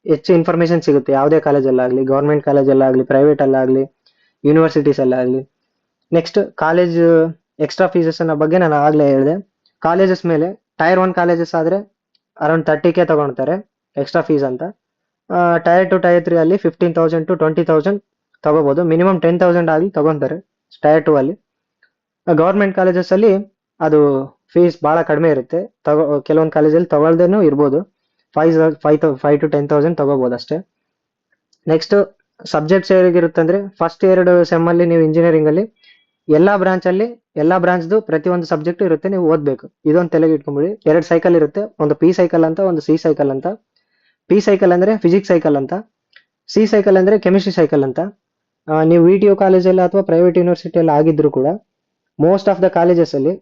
S2: ಹೆಚ್ಚು ಇನ್ಫಾರ್ಮೇಶನ್ ಸಿಗುತ್ತೆ. ಯಾವುದೇ ಕಾಲೇಜಲ್ಲಾಗ್ಲಿ, ಗೌರ್ಮೆಂಟ್ ಕಾಲೇಜಲ್ಲಾಗ್ಲಿ, ಪ್ರೈವೇಟ್ ಅಲ್ಲಾಗ್ಲಿ, ಯೂನಿವರ್ಸಿಟೀಸ್ ಅಲ್ಲಾಗ್ಲಿ. ನೆಕ್ಸ್ಟ್ ಕಾಲೇಜ್ ಎಕ್ಸ್ಟ್ರಾ ಫೀಸಸ್ ಅನ್ನೋ ಬಗ್ಗೆ ನಾನು ಆಗ್ಲೇ ಹೇಳಿದೆ. ಕಾಲೇಜಸ್ ಮೇಲೆ ಟೈರ್ 1 ಕಾಲೇಜಸ್ ಆದ್ರೆ ಅರೌಂಡ್ 30K ತಗೊಳ್ತಾರೆ ಎಕ್ಸ್ಟ್ರಾ ಫೀಸ್ ಅಂತ. ಟೈರ್ 2 ಟೈರ್ 3 ಅಲ್ಲಿ 15,000 to 20,000 ತಗೋಬಹುದು. ಮಿನಿಮಮ್ 10,000 ಆಗಲಿ ತಗೊಂತಾರೆ ಟೈರ್ 2 ಅಲ್ಲಿ. ಗೌರ್ಮೆಂಟ್ ಕಾಲೇಜಸ್ ಅಲ್ಲಿ ಅದು ಫೀಸ್ ಬಹಳ ಕಡಿಮೆ ಇರುತ್ತೆ. ಕೆಲವೊಂದು ಕಾಲೇಜಲ್ಲಿ ತಗೊಳ್ದೇನೂ ಇರ್ಬೋದು. 5 to 10,000 ತಗೋಬಹುದು ಅಷ್ಟೇ. ನೆಕ್ಸ್ಟ್ ಸಬ್ಜೆಕ್ಟ್ಸ್ ಹೇಗಿರುತ್ತೆ ಅಂದ್ರೆ, ಫಸ್ಟ್ 2 ಸೆಮ್ ಅಲ್ಲಿ ನೀವು ಇಂಜಿನಿಯರಿಂಗ್ ಅಲ್ಲಿ ಎಲ್ಲಾ ಬ್ರಾಂಚ್ದು ಪ್ರತಿಯೊಂದು ಸಬ್ಜೆಕ್ಟ್ ಇರುತ್ತೆ, ನೀವು ಓದ್ಬೇಕು. ಇದೊಂದು ತಲೆಗೆ ಇಟ್ಕೊಂಡ್ಬಿಡಿ. 2 ಸೈಕಲ್ ಇರುತ್ತೆ, ಒಂದು ಪಿ ಸೈಕಲ್ ಅಂತ, ಒಂದು ಸಿ ಸೈಕಲ್ ಅಂತ. ಪಿ ಸೈಕಲ್ ಅಂದ್ರೆ ಫಿಸಿಕ್ಸ್ ಸೈಕಲ್ ಅಂತ, ಸಿ ಸೈಕಲ್ ಅಂದ್ರೆ ಕೆಮಿಸ್ಟ್ರಿ ಸೈಕಲ್ ಅಂತ. ನೀವು ವಿ ಟಿ ಯು ಕಾಲೇಜಲ್ಲಿ ಅಥವಾ ಪ್ರೈವೇಟ್ ಯೂನಿವರ್ಸಿಟಿಯಲ್ಲಿ ಆಗಿದ್ರು ಕೂಡ ಮೋಸ್ಟ್ ಆಫ್ ದ ಕಾಲೇಜಸ್ ಅಲ್ಲಿ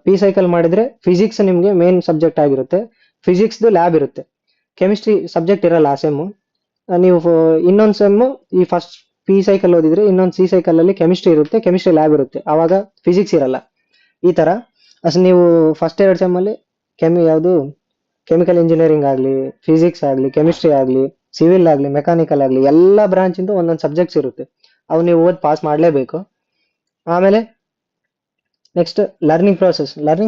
S2: ಪಿ ಸೈಕಲ್ ಮಾಡಿದ್ರೆ ಫಿಸಿಕ್ಸ್ ನಿಮ್ಗೆ ಮೇನ್ ಸಬ್ಜೆಕ್ಟ್ ಆಗಿರುತ್ತೆ. ಫಿಸಿಕ್ಸ್ದು ಲ್ಯಾಬ್ ಇರುತ್ತೆ, ಕೆಮಿಸ್ಟ್ರಿ ಸಬ್ಜೆಕ್ಟ್ ಇರಲ್ಲ ಆ ಸೆಮ್ಮು. ನೀವು ಇನ್ನೊಂದು ಸೆಮ್ಮು ಈ ಫಸ್ಟ್ ಪಿ ಸೈಕಲ್ ಓದಿದ್ರೆ ಇನ್ನೊಂದು ಸಿ ಸೈಕಲ್ ಅಲ್ಲಿ ಕೆಮಿಸ್ಟ್ರಿ ಇರುತ್ತೆ, ಕೆಮಿಸ್ಟ್ರಿ ಲ್ಯಾಬ್ ಇರುತ್ತೆ, ಆವಾಗ ಫಿಸಿಕ್ಸ್ ಇರಲ್ಲ. ಈ ತರ ನೀವು ಫಸ್ಟ್ 2 ಸೆಮ್ ಅಲ್ಲಿ ಯಾವುದು ಕೆಮಿಕಲ್ ಇಂಜಿನಿಯರಿಂಗ್ ಆಗಲಿ, ಫಿಸಿಕ್ಸ್ ಆಗಲಿ, ಕೆಮಿಸ್ಟ್ರಿ ಆಗಲಿ, ಸಿವಿಲ್ ಆಗಲಿ, ಮೆಕ್ಯಾನಿಕಲ್ ಆಗಲಿ, ಎಲ್ಲ ಬ್ರಾಂಚ್ ಇಂದ ಒಂದೊಂದು ಸಬ್ಜೆಕ್ಟ್ಸ್ ಇರುತ್ತೆ. ಅವು ನೀವು ಓದಿ ಪಾಸ್ ಮಾಡಲೇಬೇಕು. ಆಮೇಲೆ ನೆಕ್ಸ್ಟ್ ಲರ್ನಿಂಗ್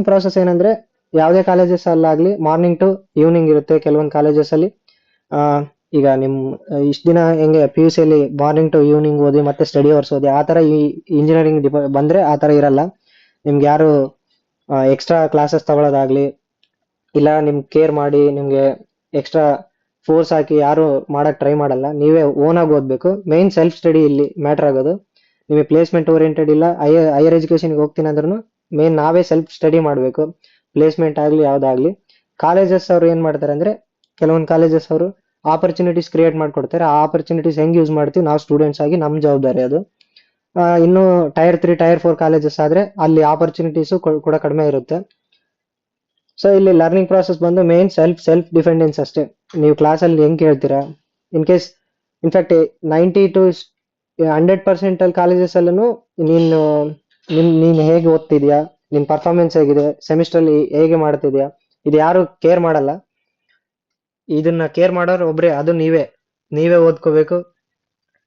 S2: ಪ್ರಾಸೆಸ್ ಏನಂದ್ರೆ, ಯಾವುದೇ ಕಾಲೇಜಸ್ ಅಲ್ಲಾಗ್ಲಿ ಮಾರ್ನಿಂಗ್ ಟು ಈವ್ನಿಂಗ್ ಇರುತ್ತೆ ಕೆಲವೊಂದು ಕಾಲೇಜಸ್ ಅಲ್ಲಿ. ಈಗ ನಿಮ್ ಇಷ್ಟ ದಿನ ಹೆಂಗೆ ಪಿ ಯು ಸಿ ಅಲ್ಲಿ ಮಾರ್ನಿಂಗ್ ಟು ಈವ್ನಿಂಗ್ ಓದಿ ಮತ್ತೆ ಸ್ಟಡಿ ಅವರ್ಸ್ ಓದಿ, ಆ ತರ ಈ ಇಂಜಿನಿಯರಿಂಗ್ ಬಂದ್ರೆ ಆ ತರ ಇರಲ್ಲ. ನಿಮ್ಗೆ ಯಾರು ಎಕ್ಸ್ಟ್ರಾ ಕ್ಲಾಸಸ್ ತಗೊಳ್ಳೋದಾಗ್ಲಿ, ಇಲ್ಲ ನಿಮ್ ಕೇರ್ ಮಾಡಿ ನಿಮ್ಗೆ ಎಕ್ಸ್ಟ್ರಾ ಫೋರ್ಸ್ ಹಾಕಿ ಯಾರು ಮಾಡಕ್ ಟ್ರೈ ಮಾಡಲ್ಲ. ನೀವೇ ಓನ್ ಆಗಿ ಓದ್ಬೇಕು. ಮೇನ್ ಸೆಲ್ಫ್ ಸ್ಟಡಿ ಇಲ್ಲಿ ಮ್ಯಾಟರ್ ಆಗೋದು. ನಿಮಗೆ ಪ್ಲೇಸ್ಮೆಂಟ್ ಓರಿಯೆಂಟೆಡ್ ಇಲ್ಲ ಹೈಯರ್ ಎಜುಕೇಶನ್ಗೆ ಹೋಗ್ತೀನಿ ಅಂದ್ರೂ ಮೇನ್ ನಾವೇ ಸೆಲ್ಫ್ ಸ್ಟಡಿ ಮಾಡಬೇಕು. ಪ್ಲೇಸ್ಮೆಂಟ್ ಆಗಲಿ ಯಾವ್ದಾಗ್ಲಿ. ಕಾಲೇಜಸ್ ಅವರು ಏನ್ ಮಾಡ್ತಾರೆ ಅಂದ್ರೆ, ಕೆಲವೊಂದು ಕಾಲೇಜಸ್ ಅವರು ಆಪರ್ಚುನಿಟೀಸ್ ಕ್ರಿಯೇಟ್ ಮಾಡ್ಕೊಡ್ತಾರೆ. ಆ ಆಪರ್ಚುನಿಟೀಸ್ ಹೆಂಗ್ ಯೂಸ್ ಮಾಡ್ತೀವಿ ನಾವು ಸ್ಟೂಡೆಂಟ್ಸ್ ಆಗಿ ನಮ್ಮ ಜವಾಬ್ದಾರಿ ಅದು. ಇನ್ನು ಟೈರ್ 3 ಟೈರ್ 4 ಕಾಲೇಜಸ್ ಆದ್ರೆ ಅಲ್ಲಿ ಆಪರ್ಚುನಿಟೀಸ್ ಕೂಡ ಕಡಿಮೆ ಇರುತ್ತೆ. ಸೊ ಇಲ್ಲಿ ಲರ್ನಿಂಗ್ ಪ್ರಾಸೆಸ್ ಬಂದು ಮೇನ್ ಸೆಲ್ಫ್ ಡಿಪೆಂಡೆನ್ಸ್ ಅಷ್ಟೇ. ನೀವು ಕ್ಲಾಸ್ ಅಲ್ಲಿ ಹೆಂಗ್ ಕೇಳ್ತೀರಾ, ಇನ್ ಕೇಸ್ ಇನ್ಫ್ಯಾಕ್ಟ್ 90 to 100% ಅಲ್ಲಿ ಕಾಲೇಜಸ್ ಅಲ್ಲೂ ನೀನು ನೀನ್ ಹೇಗೆ ಓದ್ತಿದ್ಯಾ, ನಿನ್ ಪರ್ಫಾರ್ಮೆನ್ಸ್ ಹೇಗಿದೆ, ಸೆಮಿಸ್ಟರ್ ಅಲ್ಲಿ ಹೇಗೆ ಮಾಡ್ತಿದ್ಯಾ, ಇದು ಯಾರು ಕೇರ್ ಮಾಡಲ್ಲ. ಇದನ್ನ ಕೇರ್ ಮಾಡೋರು ಒಬ್ರೆ, ಅದು ನೀವೇ ಓದ್ಕೋಬೇಕು.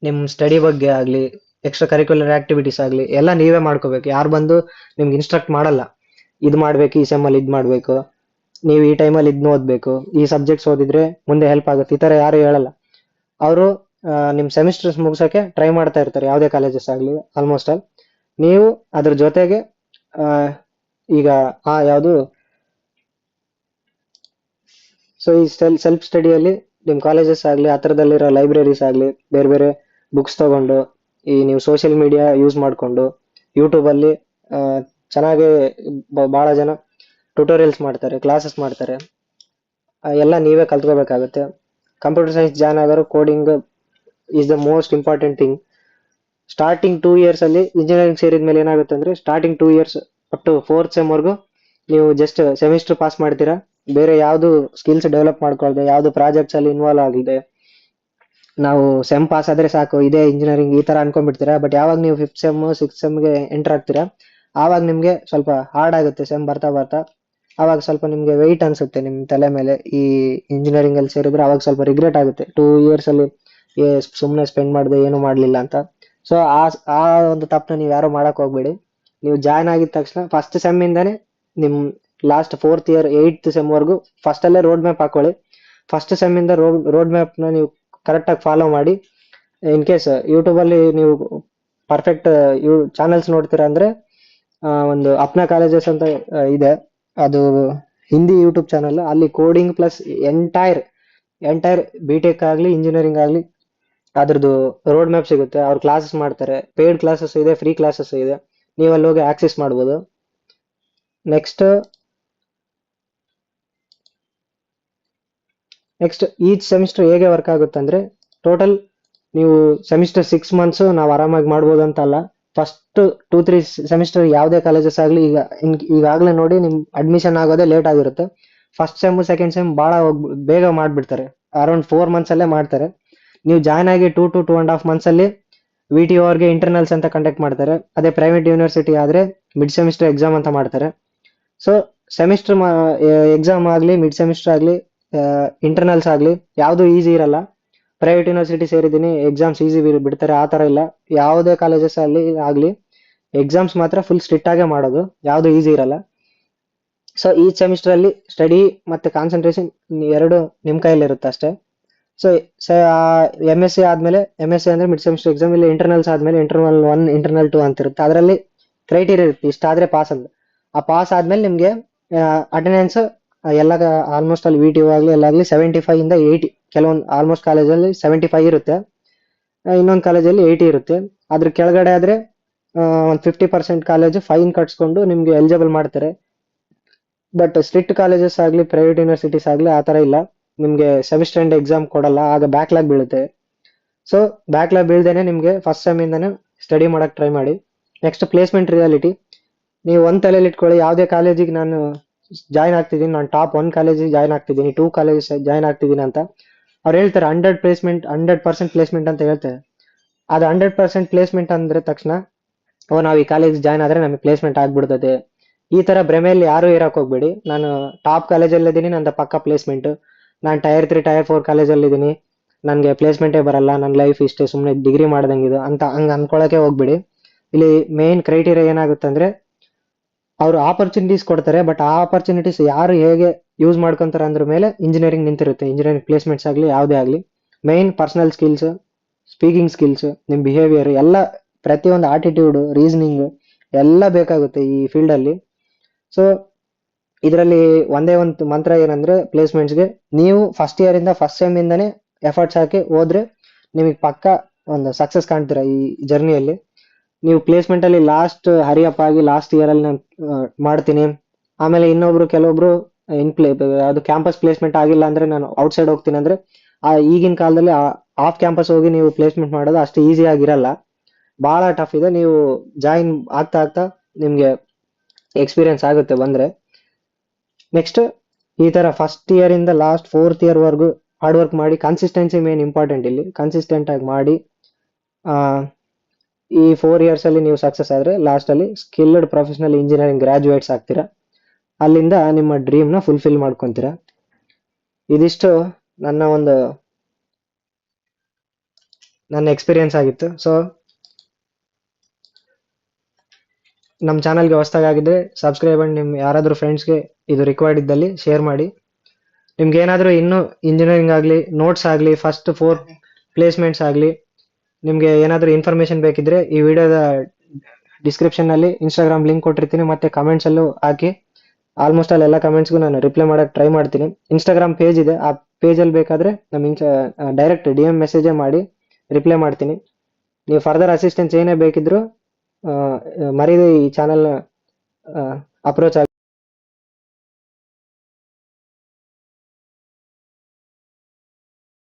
S2: ನಿಮ್ ಸ್ಟಡಿ ಬಗ್ಗೆ ಆಗ್ಲಿ, ಎಕ್ಸ್ಟ್ರಾ ಕರಿಕ್ಯುಲರ್ ಆಕ್ಟಿವಿಟೀಸ್ ಆಗ್ಲಿ ಎಲ್ಲ ನೀವೇ ಮಾಡ್ಕೋಬೇಕು. ಯಾರು ಬಂದು ನಿಮ್ಗೆ ಇನ್ಸ್ಟ್ರಕ್ಟ್ ಮಾಡಲ್ಲ, ಇದು ಮಾಡ್ಬೇಕು, ಈ ಸೆಮ್ ಅಲ್ಲಿ ಇದ್ ಮಾಡ್ಬೇಕು, ನೀವು ಈ ಟೈಮಲ್ಲಿ ಇದನ್ನ ಓದ್ಬೇಕು, ಈ ಸಬ್ಜೆಕ್ಟ್ಸ್ ಓದಿದ್ರೆ ಮುಂದೆ ಹೆಲ್ಪ್ ಆಗುತ್ತೆ, ಈ ತರ ಯಾರು ಹೇಳಲ್ಲ. ಅವರು ನಿಮ್ ಸೆಮಿಸ್ಟರ್ಸ್ ಮುಗ್ಸಕ್ಕೆ ಟ್ರೈ ಮಾಡ್ತಾ ಇರ್ತಾರೆ ಯಾವುದೇ ಕಾಲೇಜಸ್ ಆಗ್ಲಿ ಆಲ್ಮೋಸ್ಟ್ ಆಲ್. ನೀವು ಅದ್ರ ಜೊತೆಗೆ ಈಗ ಯಾವುದು ಸೊ ಈ ಸೆಲ್ಫ್ ಸ್ಟಡಿಯಲ್ಲಿ ನಿಮ್ ಕಾಲೇಜಸ್ ಆಗ್ಲಿ, ಹತ್ರದಲ್ಲಿರೋ ಲೈಬ್ರರೀಸ್ ಆಗ್ಲಿ, ಬೇರೆ ಬೇರೆ ಬುಕ್ಸ್ ತಗೊಂಡು, ಈ ನೀವು ಸೋಷಿಯಲ್ ಮೀಡಿಯಾ ಯೂಸ್ ಮಾಡ್ಕೊಂಡು ಯೂಟ್ಯೂಬ್ ಅಲ್ಲಿ ಚೆನ್ನಾಗಿ ಬಹಳ ಜನ ಟ್ಯುಟೋರಿಯಲ್ಸ್ ಮಾಡ್ತಾರೆ, ಕ್ಲಾಸಸ್ ಮಾಡ್ತಾರೆ. ಎಲ್ಲ ನೀವೇ ಕಲ್ತ್ಕೋಬೇಕಾಗುತ್ತೆ. ಕಂಪ್ಯೂಟರ್ ಸೈನ್ಸ್ ಜಾಯ್ನ್ ಆಗೋರು coding is the most important thing. Starting 2 years ಅಲ್ಲಿ ಇಂಜಿನಿಯರಿಂಗ್ ಸೇರಿದ ಮೇಲೆ ಏನಾಗುತ್ತೆ ಅಂದ್ರೆ, starting 2 years up to 4th sem ವರ್ಗು ನೀವು ಜಸ್ಟ್ ಸೆಮಿಸ್ಟರ್ ಪಾಸ್ ಮಾಡ್ತೀರಾ. ಬೇರೆ ಯಾವ್ದು ಸ್ಕಿಲ್ಸ್ ಡೆವಲಪ್ ಮಾಡ್ಕೊಳ್ದೆ, ಯಾವ್ದು ಪ್ರಾಜೆಕ್ಟ್ಸ್ ಅಲ್ಲಿ ಇನ್ವಾಲ್ವ್ ಆಗಿದೆ, ನಾವು ಸೆಮ್ ಪಾಸ್ ಆದ್ರೆ ಸಾಕು ಇದೇ ಇಂಜಿನಿಯರಿಂಗ್ ಈ ತರ ಅನ್ಕೊಂಡ್ಬಿಡ್ತೀರಾ. ಬಟ್ ಯಾವಾಗ ನೀವು 5th ಸೆಮ್ 6th ಸೆಮ್ಗೆ ಎಂಟರ್ ಆಗ್ತೀರಾ, ಆವಾಗ ನಿಮ್ಗೆ ಸ್ವಲ್ಪ ಹಾರ್ಡ್ ಆಗುತ್ತೆ ಸೆಮ್ ಬರ್ತಾ ಬರ್ತಾ. ಅವಾಗ ಸ್ವಲ್ಪ ನಿಮ್ಗೆ ವೆಯ್ಟ್ ಅನ್ಸುತ್ತೆ ನಿಮ್ ತಲೆ ಮೇಲೆ. ಈ ಇಂಜಿನಿಯರಿಂಗ್ ಅಲ್ಲಿ ಸೇರಿದ್ರೆ ಅವಾಗ ಸ್ವಲ್ಪ ರಿಗ್ರೆಟ್ ಆಗುತ್ತೆ, 2 ಇಯರ್ಸ್ ಅಲ್ಲಿ ಸುಮ್ಮನೆ ಸ್ಪೆಂಡ್ ಮಾಡಿದೆ ಏನು ಮಾಡ್ಲಿಲ್ಲ ಅಂತ. ಸೊ ಆ ಒಂದು ತಪ್ಪನ್ನ ನೀವು ಯಾರು ಮಾಡಕ್ ಹೋಗ್ಬೇಡಿ. ನೀವು ಜಾಯ್ನ್ ಆಗಿದ ತಕ್ಷಣ ಫಸ್ಟ್ ಸೆಮ್ ಇಂದಾನೆ ನಿಮ್ last 4th year 8th sem ವರ್ಗು ಫಸ್ಟ್ ಅಲ್ಲೇ ರೋಡ್ ಮ್ಯಾಪ್ ಹಾಕೊಳ್ಳಿ. ಫಸ್ಟ್ ಸೆಮ್ ಇಂದ ರೋಡ್ ಮ್ಯಾಪ್ ನ ನೀವು ಕರೆಕ್ಟ್ ಆಗಿ ಫಾಲೋ ಮಾಡಿ. ಇನ್ ಕೇಸ್ ಯೂಟ್ಯೂಬ್ ಅಲ್ಲಿ ನೀವು ಪರ್ಫೆಕ್ಟ್ ಚಾನೆಲ್ಸ್ ನೋಡ್ತೀರಾ ಅಂದ್ರೆ, ಒಂದು ಅಪ್ನಾ ಕಾಲೇಜಸ್ ಅಂತ ಇದೆ, ಅದು ಹಿಂದಿ ಯೂಟ್ಯೂಬ್ ಚಾನಲ್. ಅಲ್ಲಿ ಕೋಡಿಂಗ್ ಪ್ಲಸ್ ಎಂಟೈರ್ ಬಿಟೆಕ್ ಆಗ್ಲಿ ಇಂಜಿನಿಯರಿಂಗ್ ಆಗ್ಲಿ ಅದ್ರದ್ದು ರೋಡ್ ಮ್ಯಾಪ್ ಸಿಗುತ್ತೆ. ಅವ್ರು ಕ್ಲಾಸಸ್ ಮಾಡ್ತಾರೆ, ಪೇಯ್ಡ್ ಕ್ಲಾಸಸ್ ಇದೆ, ಫ್ರೀ ಕ್ಲಾಸಸ್ ಇದೆ, ನೀವು ಅಲ್ಲಿ ಹೋಗಿ ಆಕ್ಸೆಸ್ ಮಾಡ್ಬೋದು. ನೆಕ್ಸ್ಟ್ ಈಚ್ ಸೆಮಿಸ್ಟರ್ ಹೇಗೆ ವರ್ಕ್ ಆಗುತ್ತೆ ಅಂದ್ರೆ, ಟೋಟಲ್ ನೀವು ಸೆಮಿಸ್ಟರ್ 6 ಮಂತ್ಸ್ ನಾವು ಆರಾಮಾಗಿ ಮಾಡ್ಬೋದು ಅಂತಲ್ಲ. ಫಸ್ಟ್ 2-3 ಸೆಮಿಸ್ಟರ್ ಯಾವುದೇ ಕಾಲೇಜಸ್ ಆಗಲಿ ಈಗಾಗಲೇ ನೋಡಿ ನಿಮ್ ಅಡ್ಮಿಷನ್ ಆಗೋದೇ ಲೇಟ್ ಆಗಿರುತ್ತೆ. ಫಸ್ಟ್ ಸೆಮ್ ಸೆಕೆಂಡ್ ಸೆಮ್ ಭಾಳ ಬೇಗ ಮಾಡ್ಬಿಡ್ತಾರೆ, ಅರೌಂಡ್ 4 ಮಂತ್ಸ್ ಅಲ್ಲೇ ಮಾಡ್ತಾರೆ. ನೀವು ಜಾಯ್ನ್ ಆಗಿ 2 to 2.5 ಮಂತ್ಸ್ ಅಲ್ಲಿ VTO ಅವ್ರಿಗೆ ಇಂಟರ್ನಲ್ಸ್ ಅಂತ ಕಂಡಕ್ಟ್ ಮಾಡ್ತಾರೆ. ಅದೇ ಪ್ರೈವೇಟ್ ಯೂನಿವರ್ಸಿಟಿ ಆದ್ರೆ ಮಿಡ್ ಸೆಮಿಸ್ಟರ್ ಎಕ್ಸಾಮ್ ಅಂತ ಮಾಡ್ತಾರೆ. ಸೊ ಸೆಮಿಸ್ಟರ್ ಎಕ್ಸಾಮ್ ಆಗಲಿ, ಮಿಡ್ ಸೆಮಿಸ್ಟರ್ ಆಗಲಿ, ಇಂಟರ್ನಲ್ಸ್ ಆಗಲಿ ಯಾವುದು ಈಸಿ ಇರಲ್ಲ. ಪ್ರೈವೇಟ್ ಯೂನಿವರ್ಸಿಟಿ ಸೇರಿದ್ದೀನಿ, ಎಕ್ಸಾಮ್ಸ್ ಈಸಿ ಬಿಡ್ತಾರೆ, ಆ ಥರ ಇಲ್ಲ. ಯಾವುದೇ ಕಾಲೇಜಸ್ ಅಲ್ಲಿ ಆಗಲಿ ಎಕ್ಸಾಮ್ಸ್ ಮಾತ್ರ ಫುಲ್ ಸ್ಟ್ರಿಕ್ಟ್ ಆಗೇ ಮಾಡೋದು, ಯಾವುದು ಈಸಿ ಇರಲ್ಲ. ಸೊ ಈ ಸೆಮಿಸ್ಟರ್ ಅಲ್ಲಿ ಸ್ಟಡಿ ಮತ್ತೆ ಕಾನ್ಸಂಟ್ರೇಷನ್ ಎರಡು ನಿಮ್ಮ ಕೈಯಲ್ಲಿರುತ್ತೆ ಅಷ್ಟೇ. ಸೊ MSc ಆದ್ಮೇಲೆ, MSc ಅಂದ್ರೆ ಮಿಡ್ ಸೆಮಿಸ್ಟರ್ ಎಕ್ಸಾಮ್, ಇಲ್ಲಿ ಇಂಟರ್ನಲ್ಸ್ ಆದ್ಮೇಲೆ ಇಂಟರ್ನಲ್ 1 ಇಂಟರ್ನಲ್ 2 ಅಂತ ಇರುತ್ತೆ. ಅದರಲ್ಲಿ ಕ್ರೈಟೀರಿಯಾ ಇರುತ್ತೆ, ಇಷ್ಟಾದ್ರೆ ಪಾಸ್ ಅಂತ. ಆ ಪಾಸ್ ಆದ್ಮೇಲೆ ನಿಮ್ಗೆ ಅಟೆಂಡೆನ್ಸ್ ಎಲ್ಲ ಆಲ್ಮೋಸ್ಟ್ ಅಲ್ಲಿ VTO ಆಗಲಿ ಎಲ್ಲಾಗಲಿ 75 ಇಂದ 80, ಕೆಲವೊಂದು ಆಲ್ಮೋಸ್ಟ್ ಕಾಲೇಜಲ್ಲಿ 75 ಇರುತ್ತೆ, ಇನ್ನೊಂದು ಕಾಲೇಜಲ್ಲಿ 80 ಇರುತ್ತೆ. ಅದ್ರ ಕೆಳಗಡೆ ಆದ್ರೆ ಒಂದು 50% ಕಾಲೇಜ್ ಫೈನ್ ಕಟ್ಸ್ಕೊಂಡು ನಿಮ್ಗೆ ಎಲಿಜಿಬಲ್ ಮಾಡ್ತಾರೆ. ಬಟ್ ಸ್ಟ್ರಿಕ್ಟ್ ಕಾಲೇಜಸ್ ಆಗಲಿ, ಪ್ರೈವೇಟ್ ಯೂನಿವರ್ಸಿಟೀಸ್ ಆಗಲಿ ಆ ಥರ ಇಲ್ಲ, ನಿಮ್ಗೆ ಸೆಮಿಸ್ಟರ್ ಎಂಡ್ ಎಕ್ಸಾಮ್ ಕೊಡಲ್ಲ, ಆಗ ಬ್ಯಾಕ್ಲಾಗ್ ಬೀಳುತ್ತೆ. ಸೊ ಬ್ಯಾಕ್ಲಾಗ್ ಬೀಳ್ದೇನೆ ನಿಮ್ಗೆ ಫಸ್ಟ್ ಸೆಮ್ ಇಂದಾನೆ ಸ್ಟಡಿ ಮಾಡಕ್ ಟ್ರೈ ಮಾಡಿ. Next placement reality. ನೀವು ಒಂದ್ ತಲೆಯಲ್ಲಿ ಇಟ್ಕೊಳ್ಳಿ, ಯಾವುದೇ ಕಾಲೇಜಿಗೆ ನಾನು ಜಾಯ್ನ್ ಆಗ್ತಿದ್ದೀನಿ, ನಾನು ಟಾಪ್ 1 ಕಾಲೇಜಿಗೆ ಜಾಯ್ನ್ ಆಗ್ತಿದ್ದೀನಿ, 2 ಕಾಲೇಜ್ ಜಾಯ್ನ್ ಆಗ್ತಿದ್ದೀನಿ ಅಂತ ಅವ್ರು ಹೇಳ್ತಾರೆ. 100% ಪ್ಲೇಸ್ಮೆಂಟ್ ಅಂತ ಹೇಳ್ತಾರೆ. ಅದು 100% ಪ್ಲೇಸ್ಮೆಂಟ್ ಅಂದ್ರೆ ತಕ್ಷಣ ನಾವು ಈ ಕಾಲೇಜ್ ಜಾಯ್ನ್ ಆದ್ರೆ ನಮಗೆ ಪ್ಲೇಸ್ಮೆಂಟ್ ಆಗ್ಬಿಡ್ತದೆ, ಈ ತರ ಭ್ರಮೆಯಲ್ಲಿ ಯಾರು ಇರಕ್ ಹೋಗ್ಬೇಡಿ. ನಾನು ಟಾಪ್ ಕಾಲೇಜಲ್ಲಿ ಇದ್ದೀನಿ, ನಂದು ಪಕ್ಕ ಪ್ಲೇಸ್ಮೆಂಟ್. ನಾನು ಟೈರ್ 3 ಟೈರ್ 4 ಕಾಲೇಜಲ್ಲಿ ಇದ್ದೀನಿ, ನನಗೆ ಪ್ಲೇಸ್ಮೆಂಟೇ ಬರಲ್ಲ, ನನ್ನ ಲೈಫ್ ಇಷ್ಟೇ, ಸುಮ್ಮನೆ ಡಿಗ್ರಿ ಮಾಡ್ದಂಗಿದು ಅಂತ ಅನ್ಕೊಳಕ್ಕೆ ಹೋಗ್ಬಿಡಿ. ಇಲ್ಲಿ ಮೇನ್ ಕ್ರೈಟೀರಿಯಾ ಏನಾಗುತ್ತೆ ಅಂದ್ರೆ, ಅವರು ಆಪರ್ಚುನಿಟೀಸ್ ಕೊಡ್ತಾರೆ, ಬಟ್ ಆ ಆಪರ್ಚುನಿಟೀಸ್ ಯಾರು ಹೇಗೆ ಯೂಸ್ ಮಾಡ್ಕೊಂತಾರೆ ಅಂದ್ರ ಮೇಲೆ ಇಂಜಿನಿಯರಿಂಗ್ ನಿಂತಿರುತ್ತೆ. ಇಂಜಿನಿಯರಿಂಗ್ ಪ್ಲೇಸ್ಮೆಂಟ್ಸ್ ಆಗಲಿ ಯಾವುದೇ ಆಗಲಿ, main personal skills, speaking skills, ನಿಮ್ಮ ಬಿಹೇವಿಯರ್ ಎಲ್ಲ, ಪ್ರತಿಯೊಂದು ಆಟಿಟ್ಯೂಡ್, ರೀಸನಿಂಗ್ ಎಲ್ಲ ಬೇಕಾಗುತ್ತೆ ಈ ಫೀಲ್ಡ್ ಅಲ್ಲಿ. ಸೊ ಇದರಲ್ಲಿ ಒಂದೇ ಒಂದು ಮಂತ್ರ ಏನಂದ್ರೆ, ಪ್ಲೇಸ್ಮೆಂಟ್ಸ್ಗೆ ನೀವು ಫಸ್ಟ್ ಇಯರ್ ಇಂದ ಫಸ್ಟ್ ಸೆಮ್ ಇಂದಾನೆ ಎಫರ್ಟ್ಸ್ ಹಾಕಿ ಹೋದ್ರೆ ನಿಮಗೆ ಪಕ್ಕ ಒಂದು ಸಕ್ಸಸ್ ಕಾಣ್ತೀರಾ ಈ ಜರ್ನಿಯಲ್ಲಿ. ನೀವು ಪ್ಲೇಸ್ಮೆಂಟ್ ಅಲ್ಲಿ ಲಾಸ್ಟ್ ಹರಿಯಪ್ ಆಗಿ ಲಾಸ್ಟ್ ಇಯರ್ ಅಲ್ಲಿ ನಾನು ಮಾಡ್ತೀನಿ, ಆಮೇಲೆ ಇನ್ನೊಬ್ರು ಕೆಲವೊಬ್ರು ಅದು ಕ್ಯಾಂಪಸ್ ಪ್ಲೇಸ್ಮೆಂಟ್ ಆಗಿಲ್ಲ ಅಂದ್ರೆ ನಾನು ಔಟ್ಸೈಡ್ ಹೋಗ್ತೀನಿ ಅಂದ್ರೆ, ಈಗಿನ ಕಾಲದಲ್ಲಿ ಆಫ್ ಕ್ಯಾಂಪಸ್ ಹೋಗಿ ನೀವು ಪ್ಲೇಸ್ಮೆಂಟ್ ಮಾಡೋದು ಅಷ್ಟು ಈಸಿ ಆಗಿರಲ್ಲ, ಬಹಳ ಟಫ್ ಇದೆ. ನೀವು ಜಾಯಿನ್ ಆಗ್ತಾ ಆಗ್ತಾ ನಿಮ್ಗೆ ಎಕ್ಸ್ಪೀರಿಯನ್ಸ್ ಆಗುತ್ತೆ ಬಂದ್ರೆ. ನೆಕ್ಸ್ಟ್ ಈ ತರ ಫಸ್ಟ್ ಇಯರ್ ಇಂದ ಲಾಸ್ಟ್ 4th ಇಯರ್ ವರ್ಗು ಹಾರ್ಡ್ ವರ್ಕ್ ಮಾಡಿ, ಕನ್ಸಿಸ್ಟೆನ್ಸಿ ಮೇನ್ ಇಂಪಾರ್ಟೆಂಟ್ ಇಲ್ಲಿ. ಕನ್ಸಿಸ್ಟೆಂಟ್ ಆಗಿ ಮಾಡಿ ಈ 4 ಇಯರ್ಸ್ ಅಲ್ಲಿ ನೀವು ಸಕ್ಸಸ್ ಆದ್ರೆ ಲಾಸ್ಟ್ ಅಲ್ಲಿ ಸ್ಕಿಲ್ಡ್ ಪ್ರೊಫೆಷನಲ್ ಇಂಜಿನಿಯರಿಂಗ್ ಗ್ರಾಜುಯೇಟ್ಸ್ ಆಗ್ತೀರಾ. ಅಲ್ಲಿಂದ ನಿಮ್ಮ ಡ್ರೀಮ್ ನ ಫುಲ್ಫಿಲ್ ಮಾಡ್ಕೊಂತೀರಾ. ಇದಿಷ್ಟು ನನ್ನ ಎಕ್ಸ್ಪೀರಿಯನ್ಸ್ ಆಗಿತ್ತು. ಸೊ ನಮ್ಮ ಚಾನಲ್ಗೆ ಹೊಸದಾಗಿದ್ರೆ ಸಬ್ಸ್ಕ್ರೈಬ್ ಮಾಡಿ, ನಿಮ್ಮ ಯಾರಾದರೂ ಫ್ರೆಂಡ್ಸ್ಗೆ ಇದು ರಿಕ್ವೈರ್ಡ್ ಇದ್ದಲ್ಲಿ ಶೇರ್ ಮಾಡಿ. ನಿಮ್ಗೆ ಏನಾದರೂ ಇನ್ನೂ ಇಂಜಿನಿಯರಿಂಗ್ ಆಗಲಿ, ನೋಟ್ಸ್ ಆಗಲಿ, ಫಸ್ಟ್ 4 ಪ್ಲೇಸ್ಮೆಂಟ್ಸ್ ಆಗಲಿ, ನಿಮಗೆ ಏನಾದರೂ ಇನ್ಫಾರ್ಮೇಶನ್ ಬೇಕಿದ್ರೆ ಈ ವಿಡಿಯೋದ ಡಿಸ್ಕ್ರಿಪ್ಷನ್ನಲ್ಲಿ ಇನ್ಸ್ಟಾಗ್ರಾಮ್ ಲಿಂಕ್ ಕೊಟ್ಟಿರ್ತೀನಿ, ಮತ್ತೆ ಕಮೆಂಟ್ಸಲ್ಲೂ ಹಾಕಿ. ಆಲ್ಮೋಸ್ಟ್ ಎಲ್ಲ ಕಮೆಂಟ್ಸ್ಗೂ ನಾನು ರಿಪ್ಲೈ ಮಾಡೋಕ್ಕೆ ಟ್ರೈ ಮಾಡ್ತೀನಿ. ಇನ್ಸ್ಟಾಗ್ರಾಮ್ ಪೇಜ್ ಇದೆ, ಆ ಪೇಜಲ್ಲಿ ಬೇಕಾದರೆ ನಮ್ಮ ಡೈರೆಕ್ಟ್ DM ಮೆಸೇಜೇ ಮಾಡಿ ರಿಪ್ಲೈ ಮಾಡ್ತೀನಿ. ನೀವು ಫರ್ದರ್ ಅಸಿಸ್ಟೆನ್ಸ್ ಏನೇ ಬೇಕಿದ್ರು ಮರೀದೆ ಈ ಚಾನಲ್ನ ಅಪ್ರೋಚ್ ಆಗಿ.